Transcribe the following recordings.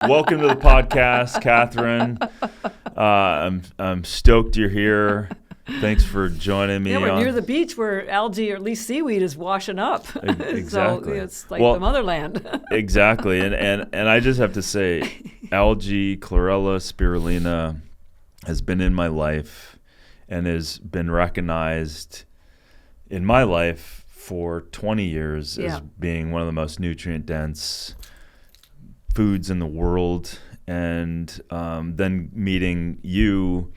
Welcome to the podcast, Catharine. I'm stoked you're here. Thanks for joining me. Yeah, we're near the beach where algae, or at least seaweed, is washing up. Exactly. So it's like the motherland. Exactly. And I just have to say, algae, Chlorella, Spirulina has been in my life and has been recognized in my life for 20 years as being one of the most nutrient-dense foods in the world. And then meeting you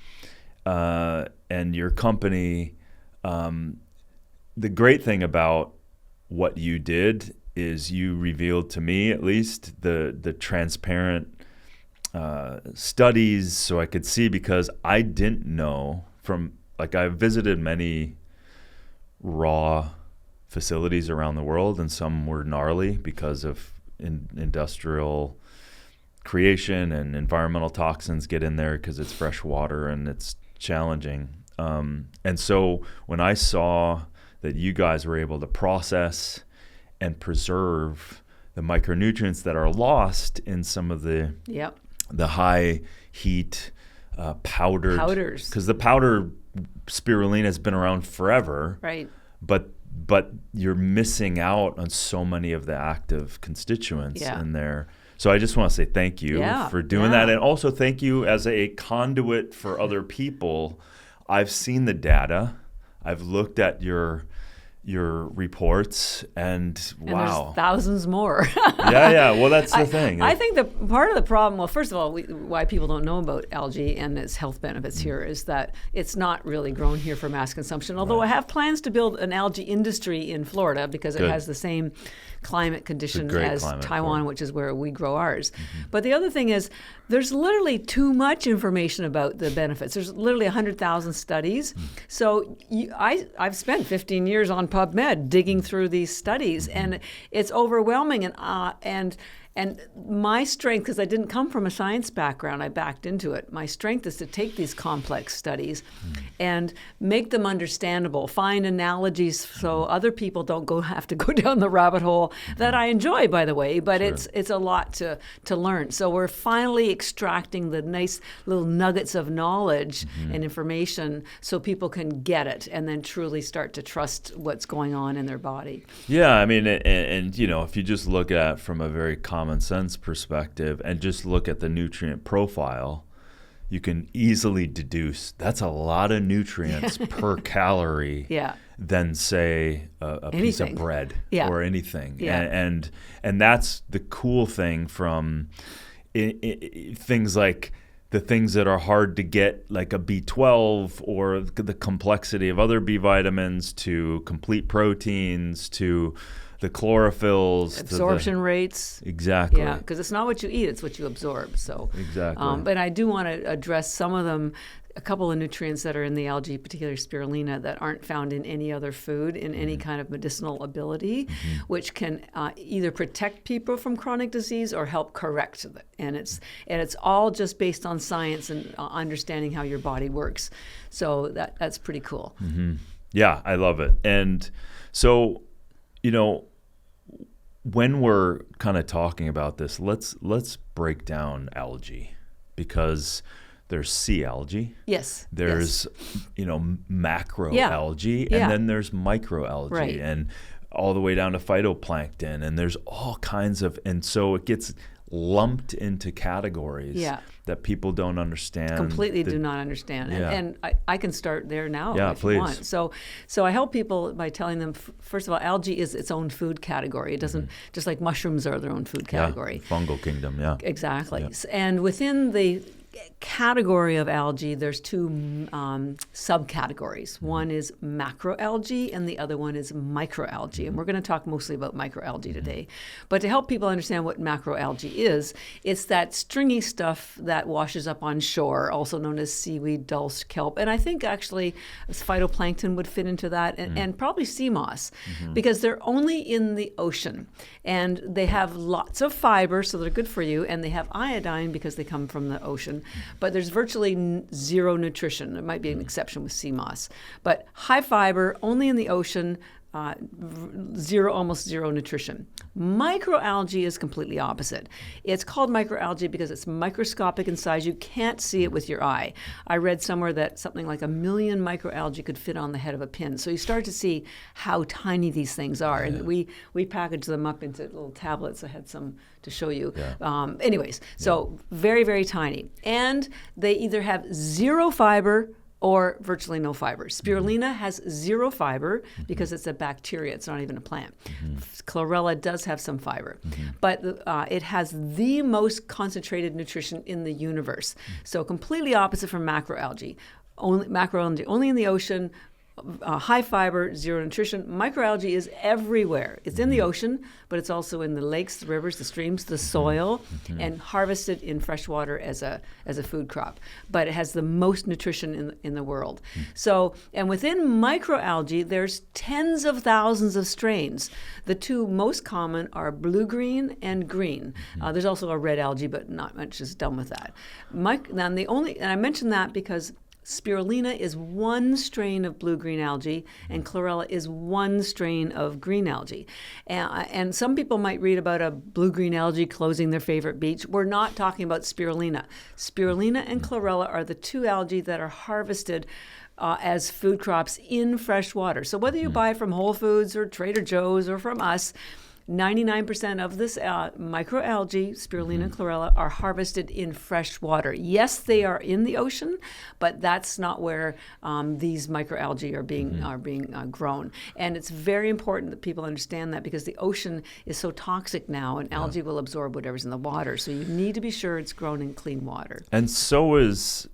and your company, the great thing about what you did is you revealed to me, at least, the transparent studies, so I could see, because I didn't know from, like, I visited many raw facilities around the world, and some were gnarly because of industrial creation, and environmental toxins get in there because it's fresh water and it's challenging. And so when I saw that you guys were able to process and preserve the micronutrients that are lost in some of the high heat powders, because the powder spirulina has been around forever, right? But you're missing out on so many of the active constituents in there. So I just want to say thank you for doing that, and also thank you as a conduit for other people. I've seen the data. I've looked at your reports, and wow, there's thousands more. Well, that's the thing. I think the part of the problem, well, first of all, why people don't know about algae and its health benefits here is that it's not really grown here for mass consumption, although I have plans to build an algae industry in Florida because it has the same climate conditions as Taiwan, which is where we grow ours. But the other thing is, there's literally too much information about the benefits. There's literally 100,000 studies. So I've spent 15 years on PubMed digging through these studies, and it's overwhelming. And my strength, because I didn't come from a science background, I backed into it. My strength is to take these complex studies and make them understandable, find analogies so other people don't have to go down the rabbit hole that I enjoy, by the way, but it's a lot to learn. So we're finally extracting the nice little nuggets of knowledge and information so people can get it and then truly start to trust what's going on in their body. Yeah, I mean, and you know, if you just look at from a very common sense perspective and just look at the nutrient profile, you can easily deduce that's a lot of nutrients per calorie than, say, a piece of bread or anything. And that's the cool thing from things like the things that are hard to get, like a B12 or the complexity of other B vitamins, to complete proteins, to the chlorophylls, absorption rates. Exactly. Yeah, because it's not what you eat, it's what you absorb. So exactly. But I do want to address some of them, a couple of nutrients that are in the algae, particularly spirulina, that aren't found in any other food in any kind of medicinal ability, which can either protect people from chronic disease or help correct it. And it's all just based on science and understanding how your body works. So that's pretty cool. Yeah, I love it. And so, you know, when we're kind of talking about this, let's break down algae, because there's sea algae. Yes. There's, you know, macroalgae, and then there's microalgae, and all the way down to phytoplankton, and there's all kinds of, and so it gets lumped into categories that people don't understand. Completely do not understand. And I can start there now if please. you want. So I help people by telling them, first of all, algae is its own food category. It doesn't, just like mushrooms are their own food category. Fungal kingdom, Exactly. And within the category of algae, there's two subcategories. One is macroalgae and the other one is microalgae. And we're going to talk mostly about microalgae today. But to help people understand what macroalgae is, it's that stringy stuff that washes up on shore, also known as seaweed, dulse, kelp. And I think actually phytoplankton would fit into that, and probably sea moss, because they're only in the ocean. And they have lots of fiber, so they're good for you, and they have iodine because they come from the ocean. But there's virtually zero nutrition. There might be an exception with sea moss. But high fiber, only in the ocean, almost zero nutrition. Microalgae is completely opposite. It's called microalgae because it's microscopic in size. You can't see it with your eye. I read somewhere that something like 1 million microalgae could fit on the head of a pin. So you start to see how tiny these things are. And we package them up into little tablets. I had some to show you. So very, very tiny. And they either have zero fiber or virtually no fiber. Spirulina has zero fiber because it's a bacteria. It's not even a plant. Chlorella does have some fiber, but it has the most concentrated nutrition in the universe. So completely opposite from macroalgae. Macroalgae only in the ocean, high fiber, zero nutrition. Microalgae is everywhere. It's in the ocean, but it's also in the lakes, the rivers, the streams, the soil, and harvested in freshwater as a food crop. But it has the most nutrition in the world. So, and within microalgae, there's tens of thousands of strains. The two most common are blue-green and green. There's also a red algae, but not much is done with that. And I mention that because Spirulina is one strain of blue-green algae, and Chlorella is one strain of green algae. And some people might read about a blue-green algae closing their favorite beach. We're not talking about Spirulina. Spirulina and Chlorella are the two algae that are harvested as food crops in fresh water. So whether you buy from Whole Foods or Trader Joe's or from us, 99% of this microalgae, Spirulina and Chlorella, are harvested in fresh water. Yes, they are in the ocean, but that's not where these microalgae are being grown. And it's very important that people understand that because the ocean is so toxic now, and algae will absorb whatever's in the water. So you need to be sure it's grown in clean water. And so is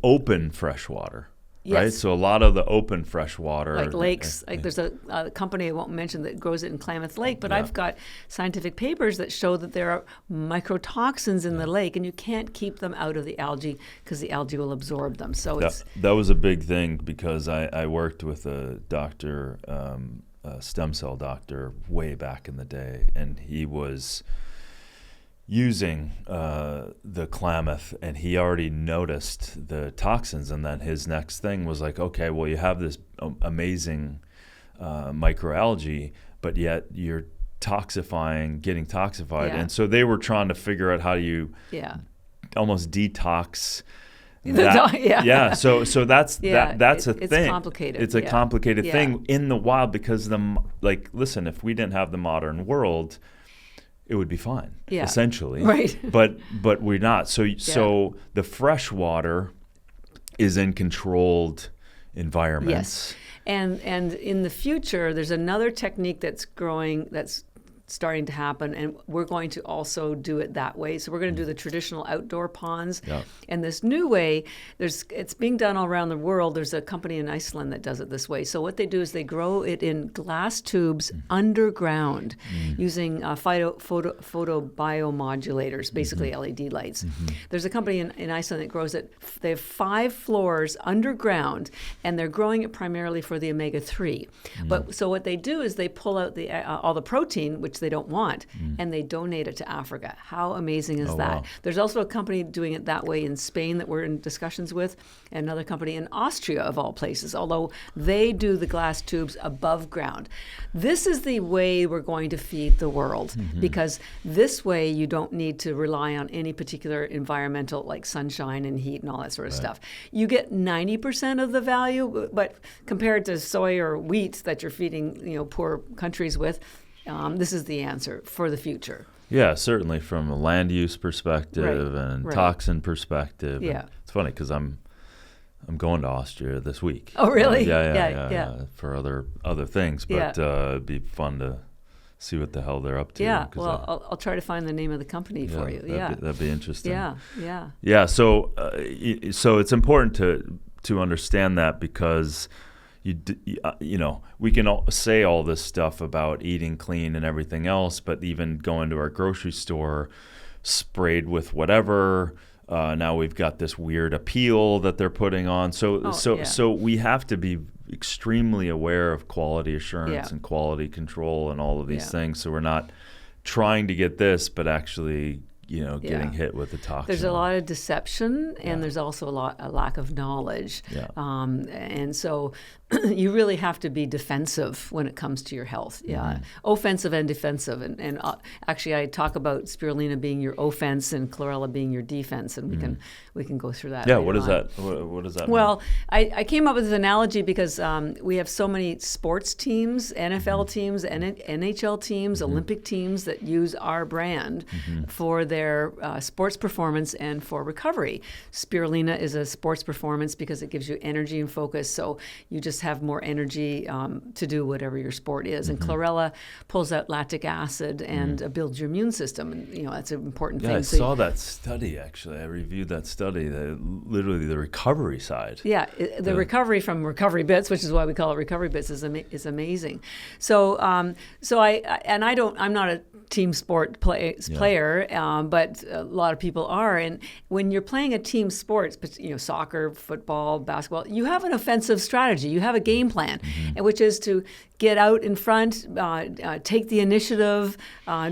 open fresh water. Yes. Right, so a lot of the open fresh water, like lakes, like there's a company I won't mention that grows it in Klamath Lake, but I've got scientific papers that show that there are microtoxins in the lake, and you can't keep them out of the algae because the algae will absorb them. So that was a big thing because I worked with a doctor, a stem cell doctor, way back in the day, and he was using the Klamath, and he already noticed the toxins, and then his next thing was like, okay, well, you have this amazing microalgae, but yet you're getting toxified. And so they were trying to figure out how do you almost detox that. So that's a thing. It's complicated. It's a complicated thing in the wild because listen, if we didn't have the modern world, it would be fine, essentially. Right. But we're not. So the fresh water is in controlled environments. Yes. And in the future, there's another technique that's growing, that's starting to happen, and we're going to also do it that way. So we're going to do the traditional outdoor ponds. And this new way, it's being done all around the world. There's a company in Iceland that does it this way. So what they do is they grow it in glass tubes underground using photobiomodulators, basically LED lights. There's a company in Iceland that grows it. They have 5 floors underground, and they're growing it primarily for the omega-3. But so what they do is they pull out all the protein, which they don't want, and they donate it to Africa. How amazing is that? Wow. There's also a company doing it that way in Spain that we're in discussions with, and another company in Austria, of all places, although they do the glass tubes above ground. This is the way we're going to feed the world, because this way you don't need to rely on any particular environmental, like sunshine and heat and all that sort of stuff. You get 90% of the value, but compared to soy or wheat that you're feeding poor countries with, this is the answer for the future. Yeah, certainly from a land use perspective and toxin perspective. Yeah. And it's funny because I'm going to Austria this week. Oh, really? Yeah. For other things, but it'd be fun to see what the hell they're up to. Yeah, well, I'll try to find the name of the company for you. That'd be interesting. Yeah. So it's important to understand that because we can say all this stuff about eating clean and everything else, but even going to our grocery store sprayed with whatever, now we've got this weird appeal that they're putting on. So we have to be extremely aware of quality assurance and quality control and all of these things. So we're not trying to get this, but actually getting hit with the toxin. There's a lot of deception, and there's also a lack of knowledge. Yeah. And so you really have to be defensive when it comes to your health. Yeah, offensive and defensive. And actually, I talk about spirulina being your offense and chlorella being your defense, and we can go through that. Yeah, what is that? What does that mean? Well, I came up with this analogy because we have so many sports teams, NFL teams, NHL teams, Olympic teams that use our brand for their sports performance and for recovery. Spirulina is a sports performance because it gives you energy and focus, so you just have more energy to do whatever your sport is. And chlorella pulls out lactic acid and builds your immune system. And, that's an important thing. I saw that study, actually. I reviewed that study, literally the recovery side. Yeah, the recovery from ENERGYbits, which is why we call it ENERGYbits, is amazing. So, I'm not a team sport player, but a lot of people are. And when you're playing a team sport, soccer, football, basketball, you have an offensive strategy. You have a game plan, which is to get out in front, take the initiative,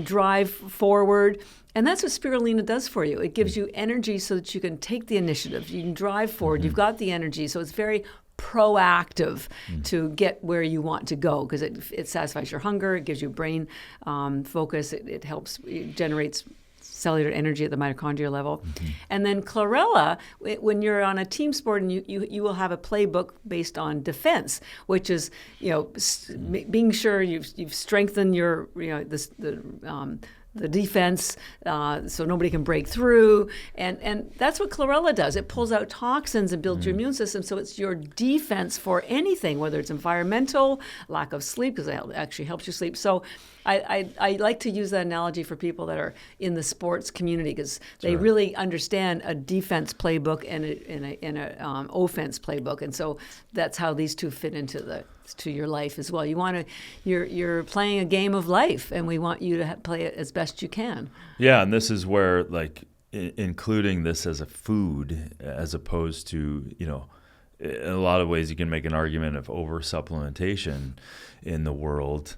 drive forward. And that's what spirulina does for you. It gives you energy so that you can take the initiative. You can drive forward. You've got the energy. So it's very proactive to get where you want to go because it satisfies your hunger. It gives you brain focus. It helps, it generates cellular energy at the mitochondria level. And then chlorella, when you're on a team sport, and you will have a playbook based on defense, which is being sure you've strengthened your the defense so nobody can break through. And that's what chlorella does. It pulls out toxins and builds your immune system. So it's your defense for anything, whether it's environmental, lack of sleep, because it actually helps you sleep. So I like to use that analogy for people that are in the sports community because they really understand a defense playbook and an offense playbook. And so that's how these two fit into your life as well. You're playing a game of life, and we want you to play it as best you can. Yeah, and this is where including this as a food, as opposed to in a lot of ways you can make an argument of over-supplementation in the world.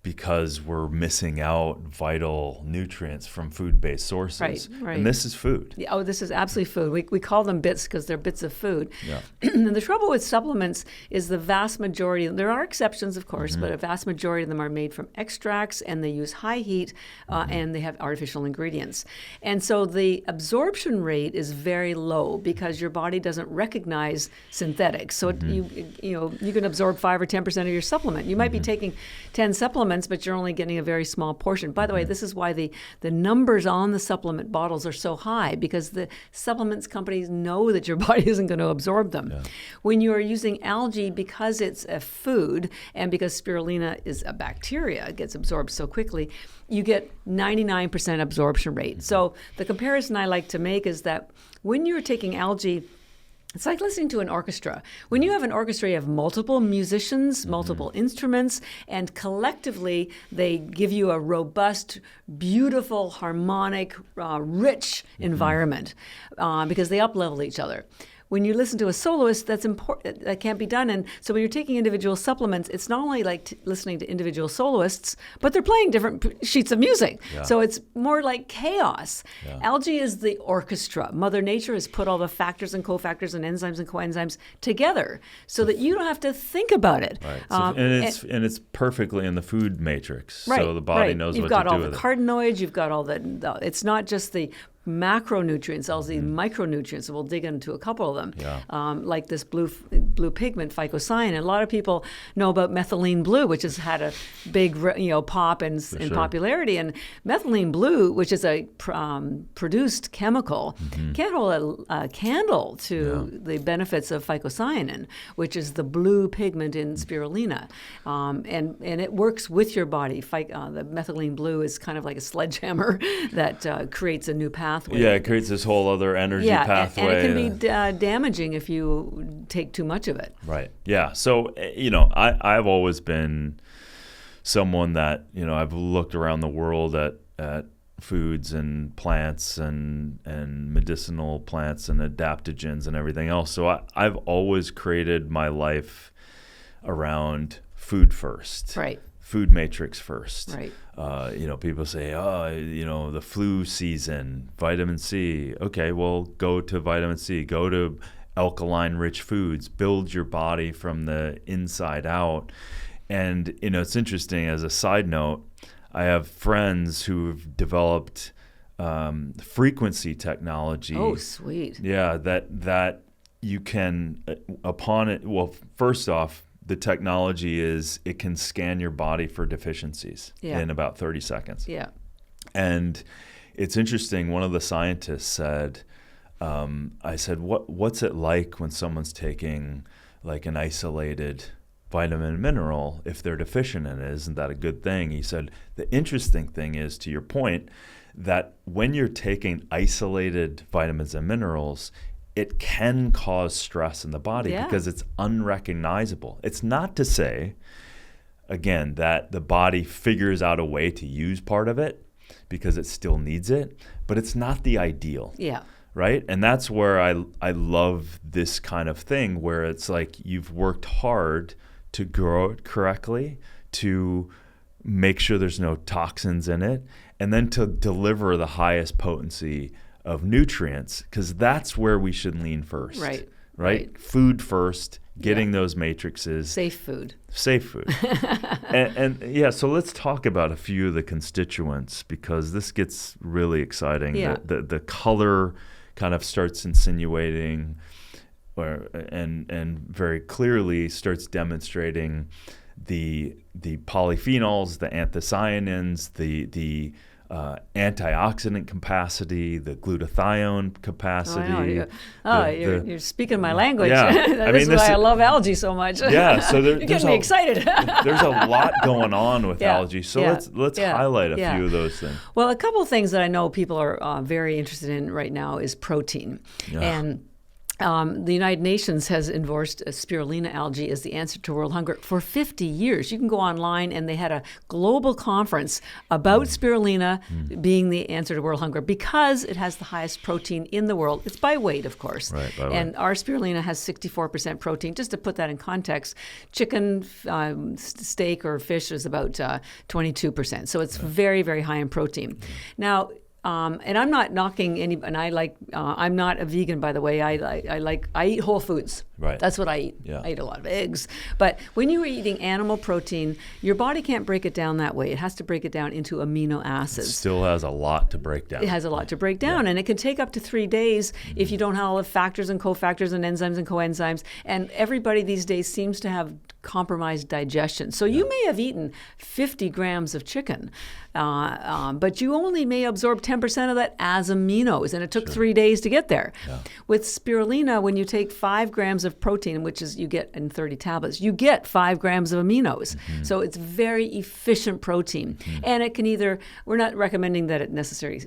Because we're missing out vital nutrients from food-based sources. Right. And this is food. Yeah, this is absolutely food. We call them bits because they're bits of food. Yeah. And the trouble with supplements is the vast majority, there are exceptions, of course, but a vast majority of them are made from extracts, and they use high heat, and they have artificial ingredients. And so the absorption rate is very low because your body doesn't recognize synthetics. So you can absorb 5 or 10% of your supplement. You might be taking 10 supplements, but you're only getting a very small portion. By the way, this is why the numbers on the supplement bottles are so high, because the supplements companies know that your body isn't going to absorb them. Yeah. When you are using algae, because it's a food and because spirulina is a bacteria, it gets absorbed so quickly, you get 99% absorption rate. So the comparison I like to make is that when you're taking algae, it's like listening to an orchestra. When you have an orchestra, you have multiple musicians, multiple instruments, and collectively they give you a robust, beautiful, harmonic, rich environment because they up-level each other. When you listen to a soloist, that's important. That can't be done. And so when you're taking individual supplements, it's not only like listening to individual soloists, but they're playing different sheets of music. Yeah. So it's more like chaos. Yeah. Algae is the orchestra. Mother Nature has put all the factors and cofactors and enzymes and coenzymes together so that you don't have to think about it. Right. And it's perfectly in the food matrix. Right, so the body knows what to do with it. You've got all the carotenoids. You've got all the. It's not just the macronutrients, all these micronutrients, and we'll dig into a couple of them, like this blue pigment, phycocyanin. A lot of people know about methylene blue, which has had a big pop in popularity. And methylene blue, which is a produced chemical, can't hold a candle to the benefits of phycocyanin, which is the blue pigment in spirulina. And it works with your body. The methylene blue is kind of like a sledgehammer that creates a new pathway. Yeah, it creates this whole other energy pathway. And it can be damaging if you take too much of it. Right. Yeah. So, I've always been someone that, I've looked around the world at foods and plants and medicinal plants and adaptogens and everything else. So I've always created my life around food first. Right. food matrix first. Right. People say, the flu season, vitamin C. Okay, well, go to vitamin C. Go to alkaline-rich foods. Build your body from the inside out. And, it's interesting, as a side note, I have friends who've developed frequency technology. Oh, sweet. Yeah, that you can, upon it, well, first off, the technology is it can scan your body for deficiencies in about 30 seconds. Yeah. And it's interesting, one of the scientists said, I said, what's it like when someone's taking like an isolated vitamin and mineral if they're deficient in it? Isn't that a good thing? He said, the interesting thing is, to your point, that when you're taking isolated vitamins and minerals, it can cause stress in the body because it's unrecognizable. It's not to say, again, that the body figures out a way to use part of it because it still needs it, but it's not the ideal. Yeah. Right? And that's where I love this kind of thing, where it's like you've worked hard to grow it correctly, to make sure there's no toxins in it, and then to deliver the highest potency of nutrients, because that's where we should lean first. Right? Food first, getting those matrices. Safe food. and so let's talk about a few of the constituents, because this gets really exciting. Yeah. The color kind of starts insinuating and very clearly starts demonstrating the polyphenols, the anthocyanins, the antioxidant capacity, the glutathione capacity. You're speaking my language. Yeah. This is why I love algae so much. Yeah, so you're getting me excited. There's a lot going on with algae, so let's highlight a few of those things. Well, a couple of things that I know people are very interested in right now is protein. And the United Nations has endorsed spirulina algae as the answer to world hunger for 50 years. You can go online, and they had a global conference about spirulina being the answer to world hunger because it has the highest protein in the world. It's by weight, of course. Right, by weight. And our spirulina has 64% protein. Just to put that in context, chicken, steak, or fish is about 22%. So it's very, very high in protein. Now, and I'm not knocking any, and I'm not a vegan, by the way. I eat whole foods. Right. That's what I eat. Yeah. I eat a lot of eggs. But when you are eating animal protein, your body can't break it down that way. It has to break it down into amino acids. It still has a lot to break down. It has a lot to break down, and it can take up to 3 days if you don't have all the factors and cofactors and enzymes and coenzymes. And everybody these days seems to have compromised digestion. So you may have eaten 50 grams of chicken, but you only may absorb 10% of that as aminos, and it took 3 days to get there. Yeah. With spirulina, when you take 5 grams of protein, which is you get in 30 tablets, you get 5 grams of aminos. So it's very efficient protein. And it can either, we're not recommending that it necessarily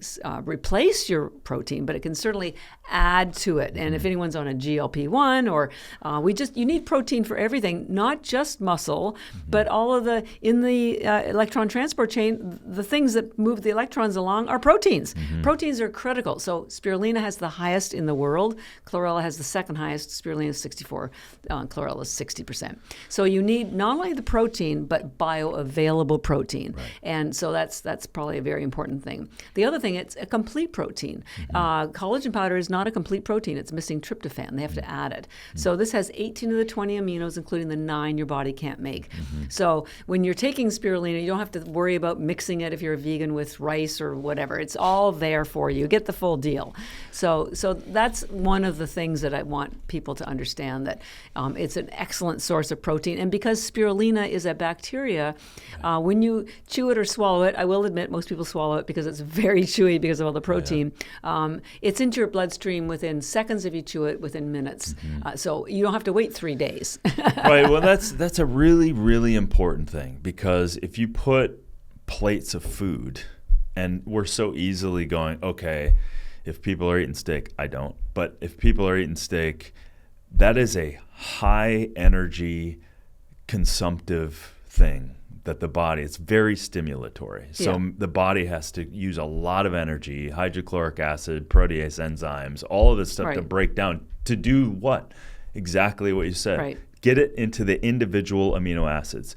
replace your protein, but it can certainly add to it. And if anyone's on a GLP-1 or you need protein for everything, not just muscle, but all of in the electron transport chain, the things that move the electrons along are proteins. Proteins are critical. So spirulina has the highest in the world. Chlorella has the second highest. Spirulina is 64. Chlorella is 60%. So you need not only the protein, but bioavailable protein. Right. And so that's probably a very important thing. The other thing, it's a complete protein. Collagen powder is not a complete protein. It's missing tryptophan. They have to add it. So this has 18 of the 20 aminos, including the 9 your body can't make. So when you're taking spirulina, you don't have to worry about mixing it if you're a vegan with rice or whatever. It's all there for you. Get the full deal. So that's one of the things that I want people to understand, that it's an excellent source of protein. And because spirulina is a bacteria, when you chew it or swallow it, I will admit most people swallow it because it's very chewy because of all the protein. It's into your bloodstream within seconds if you chew it, within minutes. So you don't have to wait 3 days. Right. Well, that's a really, really important thing, because if you put plates of food, and we're so easily going, okay, if people are eating steak, I don't, but if people are eating steak, that is a high energy consumptive thing that the body, it's very stimulatory. So the body has to use a lot of energy, hydrochloric acid, protease enzymes, all of this stuff to break down, to do what? Exactly what you said. Right. Get it into the individual amino acids.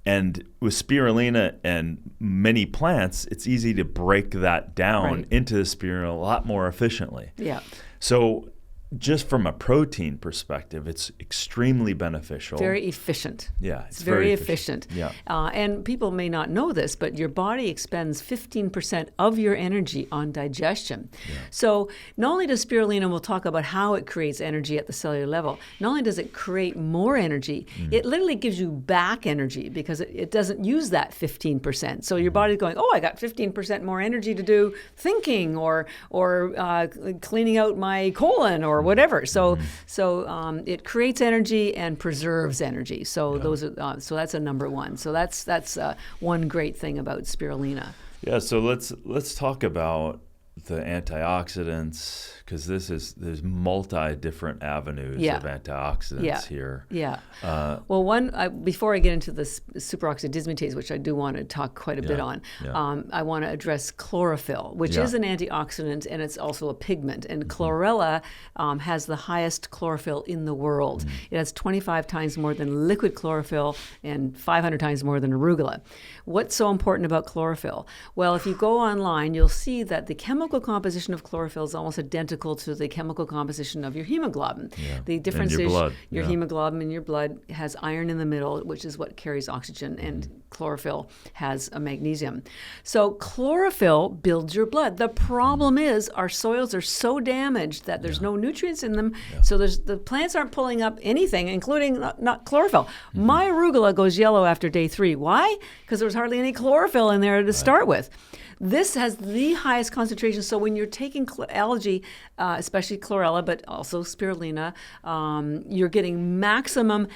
And with spirulina and many plants, it's easy to break that down into the spirulina a lot more efficiently. Yeah. So just from a protein perspective, it's extremely beneficial. Very efficient. Yeah, it's very efficient. Yeah. And people may not know this, but your body expends 15% of your energy on digestion. Yeah. So not only does spirulina, we'll talk about how it creates energy at the cellular level, not only does it create more energy, it literally gives you back energy because it doesn't use that 15%. So your body's going, oh, I got 15% more energy to do thinking or cleaning out my colon or whatever. So it creates energy and preserves energy. So those are so that's a number one. So that's one great thing about spirulina. Yeah. So let's talk about the antioxidants, because there's multi different avenues of antioxidants here. Yeah. Well, before I get into the superoxide dismutase, which I do want to talk quite a bit on, I want to address chlorophyll, which is an antioxidant and it's also a pigment. And chlorella has the highest chlorophyll in the world. It has 25 times more than liquid chlorophyll and 500 times more than arugula. What's so important about chlorophyll? Well, if you go online, you'll see that the chemical composition of chlorophyll is almost identical to the chemical composition of your hemoglobin. Yeah. The difference is your hemoglobin in your blood has iron in the middle, which is what carries oxygen, and chlorophyll has a magnesium. So chlorophyll builds your blood. The problem is our soils are so damaged that there's no nutrients in them, so the plants aren't pulling up anything, including not chlorophyll. My arugula goes yellow after day 3. Why? Because there's hardly any chlorophyll in there to start with. This has the highest concentration. So when you're taking algae, especially chlorella, but also spirulina, you're getting maximum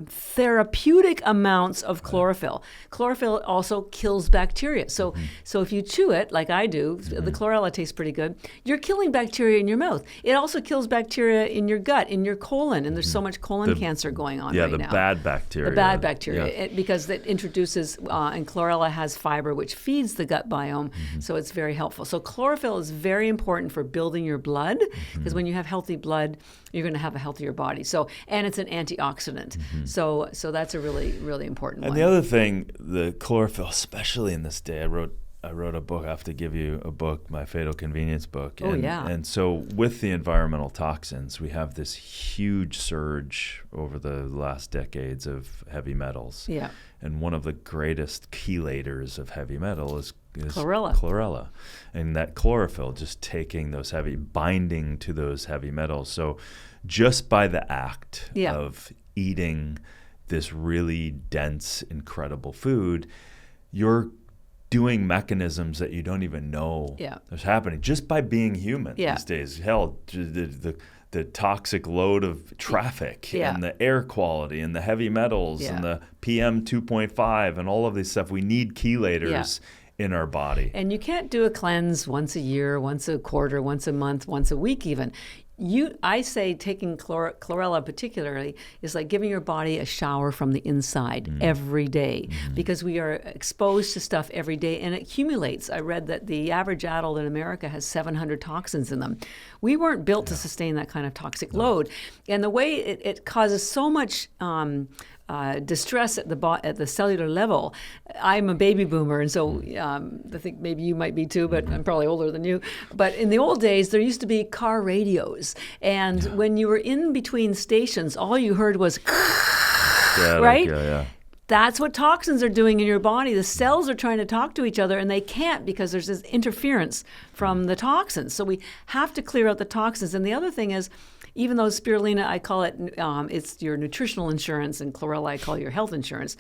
therapeutic amounts of chlorophyll. Chlorophyll also kills bacteria. So if you chew it, like I do, the chlorella tastes pretty good, you're killing bacteria in your mouth. It also kills bacteria in your gut, in your colon, and there's so much colon cancer going on right now. Yeah, the bad bacteria. The bad bacteria, because it introduces, and chlorella has fiber, which feeds the gut biome, so it's very helpful. So chlorophyll is very important for building your blood, because when you have healthy blood, you're going to have a healthier body. So, and it's an antioxidant. So that's a really, really important one. And the other thing, the chlorophyll, especially in this day, I wrote a book. I have to give you a book, my Fatal Convenience book. And so with the environmental toxins, we have this huge surge over the last decades of heavy metals. Yeah. And one of the greatest chelators of heavy metal is chlorella. And that chlorophyll just taking those binding to those heavy metals. So just by the act of eating this really dense, incredible food, you're doing mechanisms that you don't even know is happening just by being human these days. Hell, the toxic load of traffic and the air quality and the heavy metals and the PM 2.5 and all of this stuff. We need chelators in our body. And you can't do a cleanse once a year, once a quarter, once a month, once a week even. I say taking chlorella particularly is like giving your body a shower from the inside every day, because we are exposed to stuff every day and it accumulates. I read that the average adult in America has 700 toxins in them. We weren't built to sustain that kind of toxic load. And the way it causes so much distress at the cellular level. I'm a baby boomer, and so I think maybe you might be too, but I'm probably older than you. But in the old days, there used to be car radios, and when you were in between stations, all you heard was right? That's what toxins are doing in your body. The cells are trying to talk to each other, and they can't because there's this interference from the toxins. So we have to clear out the toxins. And the other thing is, even though spirulina, I call it, it's your nutritional insurance, and chlorella, I call your health insurance.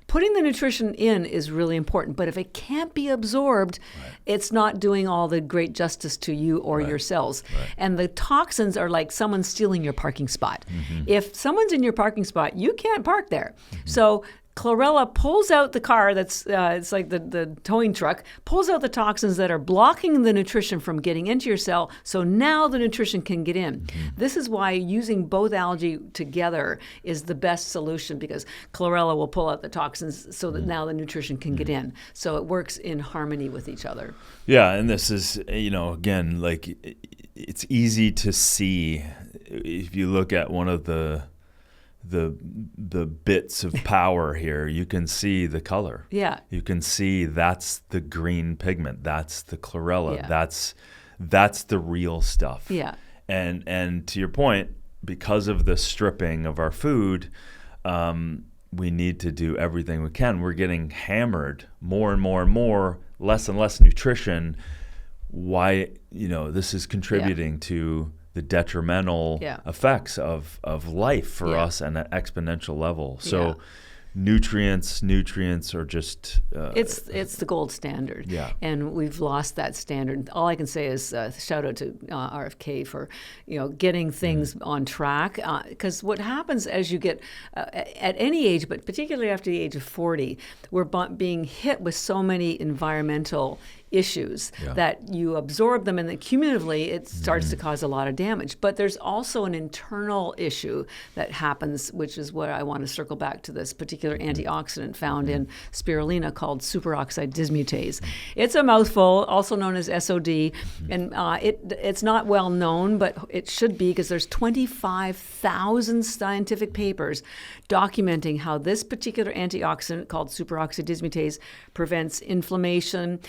Putting the nutrition in is really important, but if it can't be absorbed, it's not doing all the great justice to you or your cells. And the toxins are like someone stealing your parking spot. If someone's in your parking spot, you can't park there. So chlorella pulls out the car that's, it's like the towing truck, pulls out the toxins that are blocking the nutrition from getting into your cell, so now the nutrition can get in. This is why using both algae together is the best solution, because chlorella will pull out the toxins so that now the nutrition can get in. So it works in harmony with each other. Yeah, and this is, again, like it's easy to see if you look at one of the the bits of power here, you can see the color. Yeah. You can see that's the green pigment. That's the chlorella. Yeah. That's the real stuff. Yeah. And to your point, because of the stripping of our food, we need to do everything we can. We're getting hammered more and more and more, less and less nutrition. Why, this is contributing to the detrimental effects of life for us at an exponential level. So nutrients are just it's the gold standard, and we've lost that standard. All I can say is shout out to RFK for getting things on track, because what happens as you get at any age, but particularly after the age of 40, we're being hit with so many environmental issues that you absorb them, and then cumulatively it starts to cause a lot of damage. But there's also an internal issue that happens, which is what I want to circle back to, this particular antioxidant found in spirulina called superoxide dismutase. It's a mouthful, also known as SOD, and it's not well known, but it should be, because there's 25,000 scientific papers documenting how this particular antioxidant called superoxide dismutase prevents inflammation,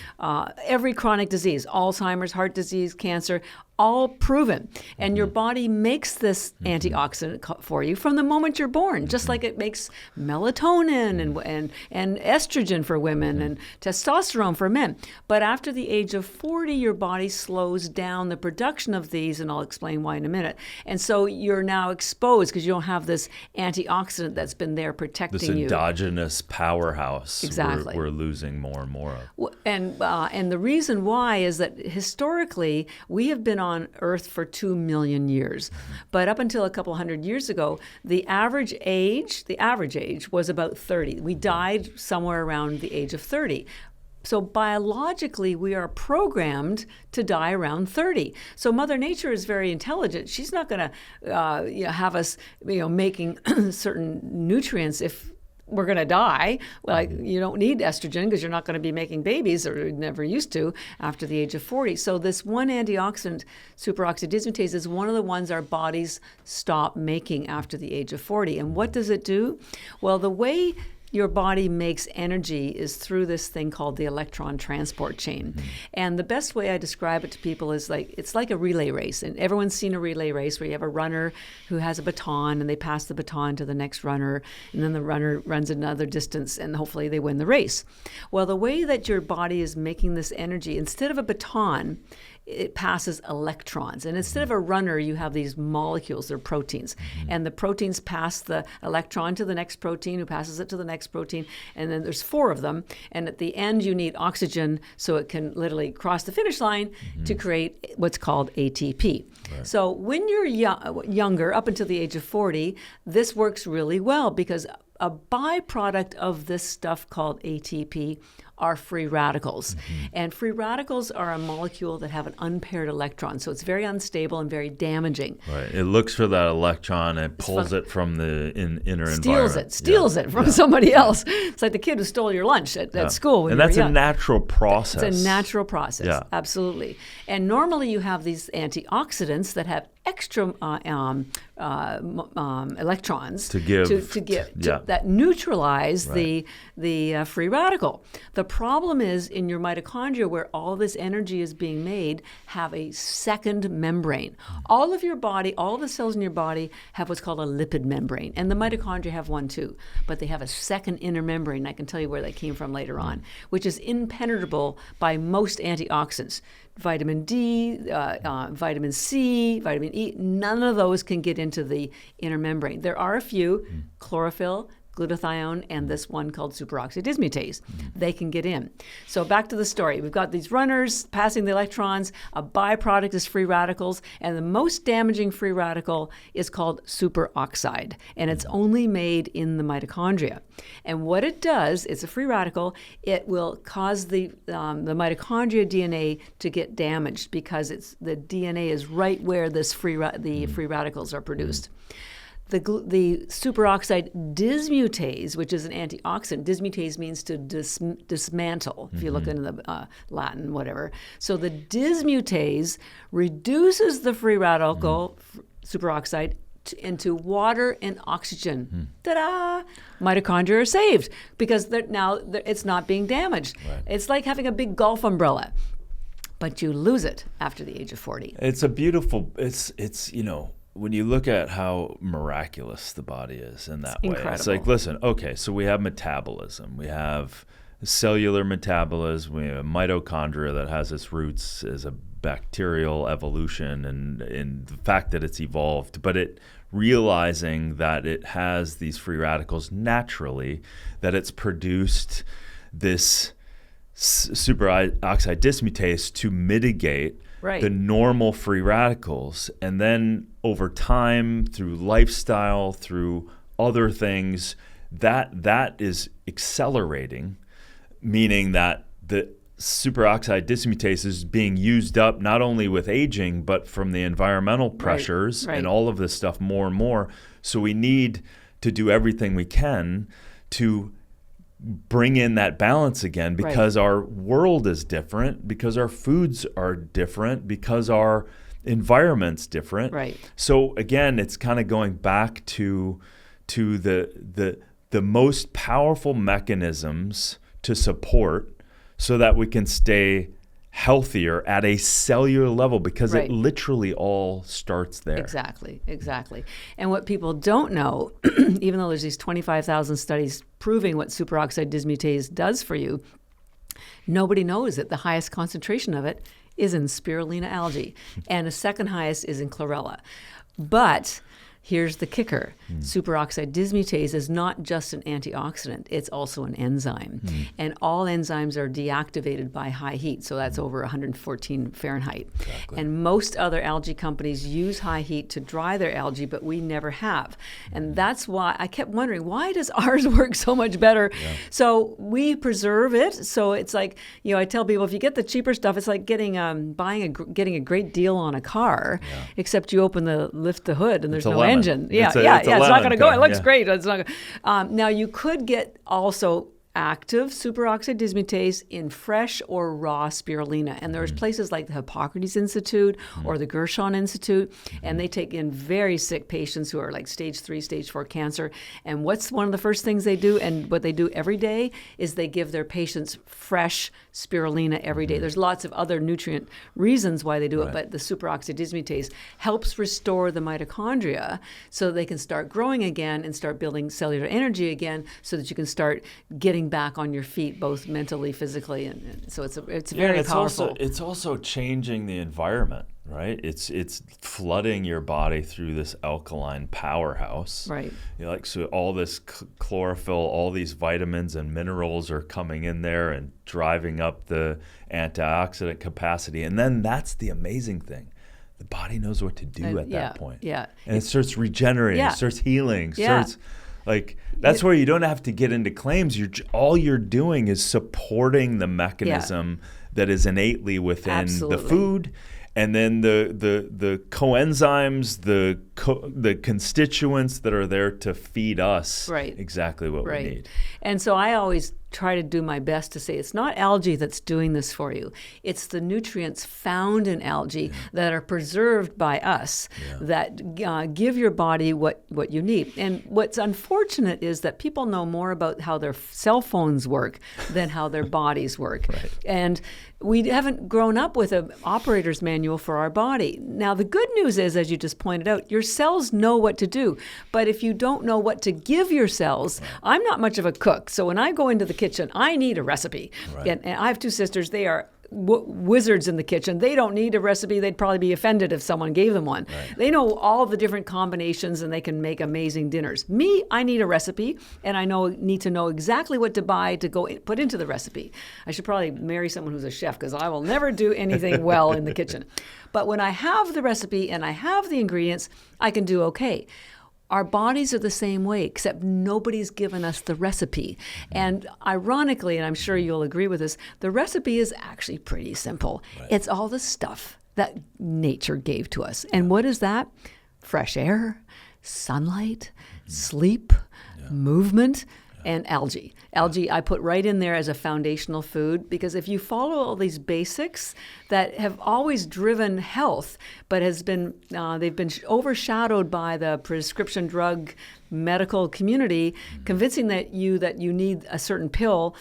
every chronic disease, Alzheimer's, heart disease, cancer, all proven. And your body makes this antioxidant for you from the moment you're born, just like it makes melatonin and estrogen for women and testosterone for men. But after the age of 40, your body slows down the production of these, and I'll explain why in a minute. And so you're now exposed because you don't have this antioxidant that's been there protecting this you. Endogenous powerhouse. Exactly. We're losing more and more of. And the reason why is that historically we have been on Earth for 2 million years. But up until a couple hundred years ago, the average age was about 30. We died somewhere around the age of 30. So biologically, we are programmed to die around 30. So Mother Nature is very intelligent. She's not going to have us making certain nutrients if we're going to die. Like, you don't need estrogen because you're not going to be making babies, or never used to, after the age of 40. So this one antioxidant, superoxide dismutase, is one of the ones our bodies stop making after the age of 40. And what does it do? Well, the way your body makes energy is through this thing called the electron transport chain. And the best way I describe it to people is it's like a relay race. And everyone's seen a relay race where you have a runner who has a baton, and they pass the baton to the next runner, and then the runner runs another distance, and hopefully they win the race. Well, the way that your body is making this energy, instead of a baton, it passes electrons. And instead of a runner, you have these molecules, they're proteins. And the proteins pass the electron to the next protein, who passes it to the next protein, and then there's 4 of them. And at the end, you need oxygen so it can literally cross the finish line to create what's called ATP. Right. So when you're younger, up until the age of 40, this works really well, because a byproduct of this stuff called ATP are free radicals. And free radicals are a molecule that have an unpaired electron. So it's very unstable and very damaging. Right. It looks for that electron and pulls it from the inner environment. Steals it from somebody else. It's like the kid who stole your lunch at school when you were young. And that's a natural process. It's a natural process, absolutely. And normally you have these antioxidants that have extra electrons that neutralize the free radical. The problem is, in your mitochondria, where all this energy is being made, have a second membrane. All of your body, all the cells in your body have what's called a lipid membrane, and the mitochondria have one too, but they have a second inner membrane. I can tell you where that came from later on, which is impenetrable by most antioxidants. Vitamin D, vitamin C, vitamin E, none of those can get into the inner membrane. There are a few, chlorophyll, glutathione, and this one called superoxide dismutase. They can get in. So back to the story. We've got these runners passing the electrons. A byproduct is free radicals, and the most damaging free radical is called superoxide, and it's only made in the mitochondria. And what it does, it's a free radical. It will cause the mitochondria DNA to get damaged, because the DNA is right where the free radicals are produced. The superoxide dismutase, which is an antioxidant, dismutase means to dismantle, if you look into the Latin, whatever. So the dismutase reduces the free radical, superoxide, into water and oxygen. Ta-da! Mitochondria are saved because it's not being damaged. Right. It's like having a big golf umbrella, but you lose it after the age of 40. It's a beautiful, it's when you look at how miraculous the body is in that way, incredible. It's like, listen, okay, so we have metabolism, we have cellular metabolism, we have mitochondria that has its roots as a bacterial evolution and the fact that it's evolved, but it realizing that it has these free radicals naturally, that it's produced this superoxide dismutase to mitigate the normal free radicals. And then over time, through lifestyle, through other things, that is accelerating, meaning that the superoxide dismutase is being used up not only with aging, but from the environmental pressures and all of this stuff more and more. So we need to do everything we can to bring in that balance again, because our world is different, because our foods are different, because our environment's different. Right. So again, it's kind of going back to the most powerful mechanisms to support so that we can stay healthier at a cellular level, because it literally all starts there. Exactly. And what people don't know, even though there's these 25,000 studies proving what superoxide dismutase does for you, nobody knows that the highest concentration of it is in spirulina algae, and the second highest is in chlorella. But here's the kicker. Superoxide dismutase is not just an antioxidant, it's also an enzyme. And all enzymes are deactivated by high heat, so that's over 114 Fahrenheit. Exactly. And most other algae companies use high heat to dry their algae, but we never have. And that's why I kept wondering, why does ours work so much better? So we preserve it. So it's like, I tell people, if you get the cheaper stuff, it's like getting a great deal on a car, except you lift the hood and there's no engine. It's not going to go. It looks great. It's not. Now you could get also active superoxide dismutase in fresh or raw spirulina, and there's places like the Hippocrates Institute or the Gerson Institute, and they take in very sick patients who are like stage 3, stage 4 cancer. And what's one of the first things they do, and what they do every day, is they give their patients fresh spirulina every day. There's lots of other nutrient reasons why they do it, but the superoxide dismutase helps restore the mitochondria so they can start growing again and start building cellular energy again, so that you can start getting back on your feet, both mentally, physically, and so it's very powerful. It's also changing the environment, right? It's flooding your body through this alkaline powerhouse, right? So all this chlorophyll, all these vitamins and minerals are coming in there and driving up the antioxidant capacity, and then that's the amazing thing. The body knows what to do at that point. And it starts regenerating, it starts healing, starts that's where you don't have to get into claims. All you're doing is supporting the mechanism that is innately within the food, and then the coenzymes, the constituents that are there to feed us exactly what we need. And so I always try to do my best to say it's not algae that's doing this for you. It's the nutrients found in algae that are preserved by us that give your body what you need. And what's unfortunate is that people know more about how their cell phones work than how their bodies work. And we haven't grown up with an operator's manual for our body. Now, the good news is, as you just pointed out, your cells know what to do. But if you don't know what to give your cells, I'm not much of a cook. So when I go into the kitchen, I need a recipe. And I have 2 sisters. They are wizards in the kitchen. They don't need a recipe. They'd probably be offended if someone gave them one. They know all the different combinations and they can make amazing dinners. Me, I need a recipe, and I need to know exactly what to buy to put into the recipe. I should probably marry someone who's a chef, because I will never do anything well in the kitchen. But when I have the recipe and I have the ingredients, I can do okay. Our bodies are the same way, except nobody's given us the recipe. And ironically, and I'm sure you'll agree with this, the recipe is actually pretty simple. It's all the stuff that nature gave to us. And what is that? Fresh air, sunlight, sleep, movement. and algae. Algae I put right in there as a foundational food, because if you follow all these basics that have always driven health, but has been they've been overshadowed by the prescription drug medical community, convincing that you need a certain pill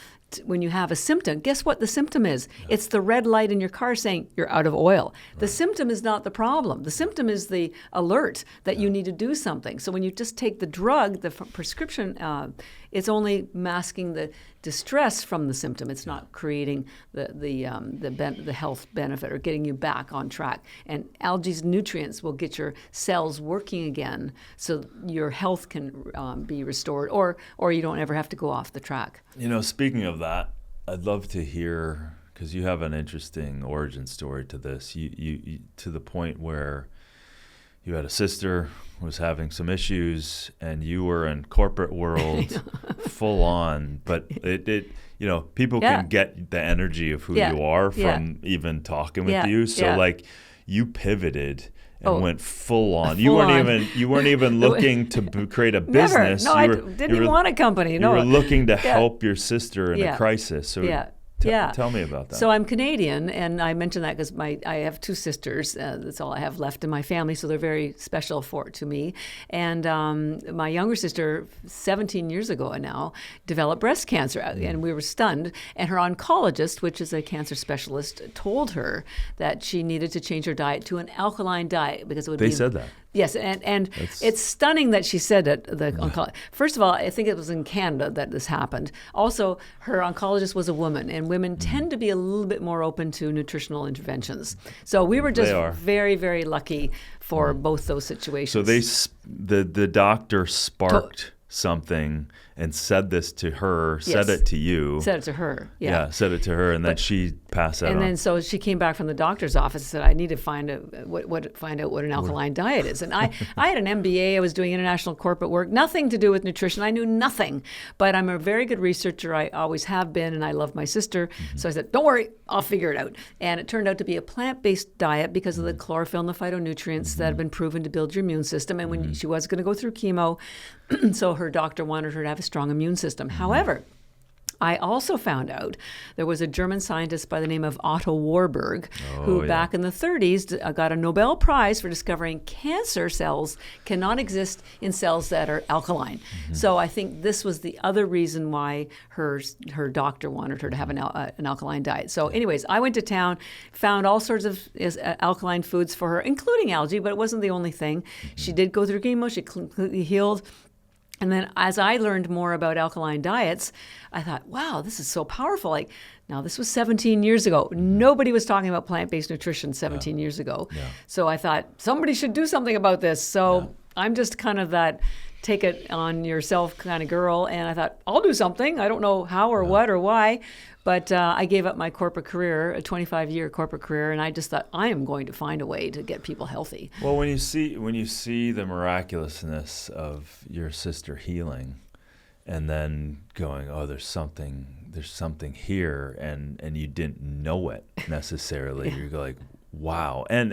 when you have a symptom. Guess what the symptom is? It's the red light in your car saying you're out of oil. The symptom is not the problem. The symptom is the alert that you need to do something. So when you just take the drug, the prescription, it's only masking the distress from the symptom. It's not creating the health benefit or getting you back on track. And algae's nutrients will get your cells working again, so your health can be restored, or you don't ever have to go off the track. Speaking of that, I'd love to hear, because you have an interesting origin story to this. You to the point where you had a sister who was having some issues, and you were in corporate world, full on. But people can get the energy of who you are from even talking with you. So you pivoted and went full on. You weren't even looking to create a business. Never. No, I didn't even want a company. No, you were looking to help your sister in a crisis. So tell me about that. So I'm Canadian, and I mention that because I have two sisters. That's all I have left in my family, so they're very special to me. And my younger sister, 17 years ago now, developed breast cancer, and we were stunned. And her oncologist, which is a cancer specialist, told her that she needed to change her diet to an alkaline diet because it would They said that. Yes, and it's stunning that she said it. First of all, I think it was in Canada that this happened. Also, her oncologist was a woman, and women tend to be a little bit more open to nutritional interventions. So we were just very, very lucky for both those situations. So the doctor sparked something and said this to her, said it to you. Said it to her, said it to her, and then she passed that on. And then so she came back from the doctor's office and said, I need to find out what an alkaline diet is. And I had an MBA, I was doing international corporate work, nothing to do with nutrition. I knew nothing, but I'm a very good researcher. I always have been, and I love my sister. So I said, don't worry, I'll figure it out. And it turned out to be a plant-based diet because of the chlorophyll and the phytonutrients that have been proven to build your immune system. And when she was going to go through chemo, so her doctor wanted her to have a strong immune system. However, I also found out there was a German scientist by the name of Otto Warburg who back in the 30s got a Nobel Prize for discovering cancer cells cannot exist in cells that are alkaline. So I think this was the other reason why her doctor wanted her to have an alkaline diet. So anyways, I went to town, found all sorts of alkaline foods for her, including algae, but it wasn't the only thing. She did go through chemo. She completely healed. And then as I learned more about alkaline diets, I thought, wow, this is so powerful. Now this was 17 years ago. Nobody was talking about plant-based nutrition 17 years ago. So I thought, somebody should do something about this. So I'm just kind of that take it on yourself kind of girl. And I thought, I'll do something. I don't know how or what or why. But I gave up my corporate career, a 25-year corporate career, and I just thought, I am going to find a way to get people healthy. Well, when you see the miraculousness of your sister healing, and then going, oh, there's something here, and you didn't know it necessarily. You're like, wow. And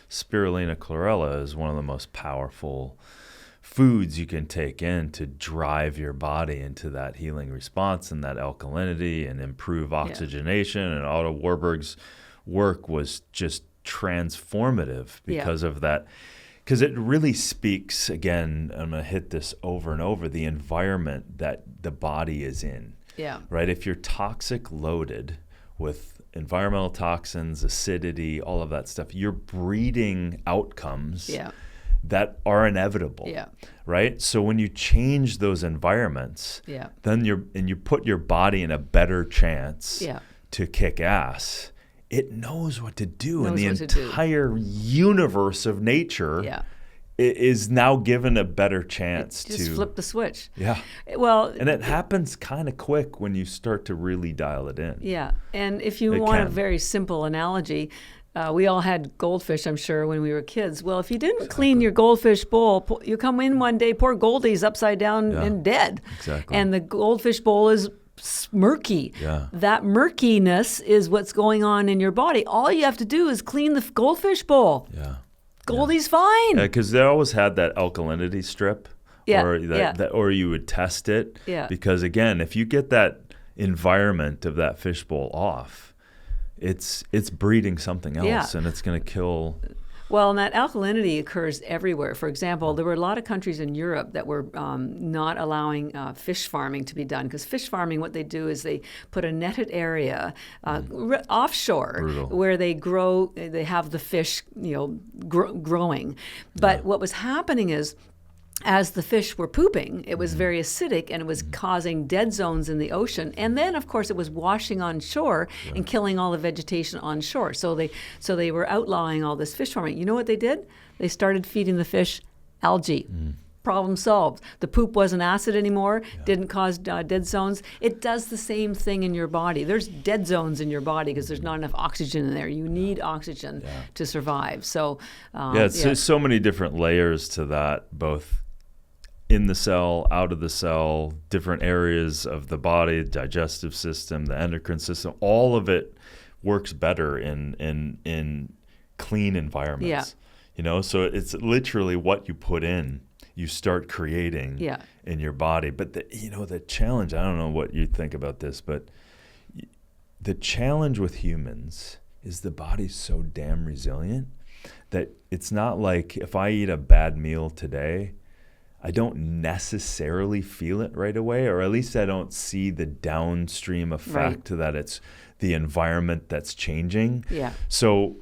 Spirulina chlorella is one of the most powerful foods you can take in to drive your body into that healing response and that alkalinity and improve oxygenation. And Otto Warburg's work was just transformative because of that. Because it really speaks, again, I'm going to hit this over and over, the environment that the body is in. Yeah. Right? If you're toxic loaded with environmental toxins, acidity, all of that stuff, you're breeding outcomes that are inevitable, right? So when you change those environments, then you put your body in a better chance to kick ass. It knows what to do, and the entire universe of nature is now given a better chance to just flip the switch. Yeah. Well, and it happens kind of quick when you start to really dial it in. Yeah, and if you want a very simple analogy. We all had goldfish, I'm sure, when we were kids. Well, if you didn't clean your goldfish bowl, you come in one day, poor Goldie's upside down and dead. Exactly. And the goldfish bowl is murky. Yeah. That murkiness is what's going on in your body. All you have to do is clean the goldfish bowl. Yeah. Goldie's fine. Yeah, because they always had that alkalinity strip Yeah, or yeah. or you would test it. Yeah. Because again, if you get that environment of that fishbowl off, it's breeding something else, Yeah. and it's going to kill. Well, and that alkalinity occurs everywhere. For example, there were a lot of countries in Europe that were not allowing fish farming to be done, because fish farming, what they do is they put a netted area offshore. Brutal. Where they grow, they have the fish, growing. But what was happening is, as the fish were pooping, it was very acidic, and it was causing dead zones in the ocean. And then, of course, it was washing on shore and killing all the vegetation on shore. So they were outlawing all this fish farming. You know what they did? They started feeding the fish algae. Problem solved. The poop wasn't acid anymore, didn't cause dead zones. It does the same thing in your body. There's dead zones in your body because there's not enough oxygen in there. You need oxygen to survive. So, There's so many different layers to that, both in the cell, out of the cell, different areas of the body, digestive system, the endocrine system. All of it works better in clean environments. So it's literally what you put in, you start creating in your body. But the challenge, I don't know what you think about this, but the challenge with humans is the body's so damn resilient that it's not like if I eat a bad meal today, I don't necessarily feel it right away, or at least I don't see the downstream effect that it's the environment that's changing. Yeah. So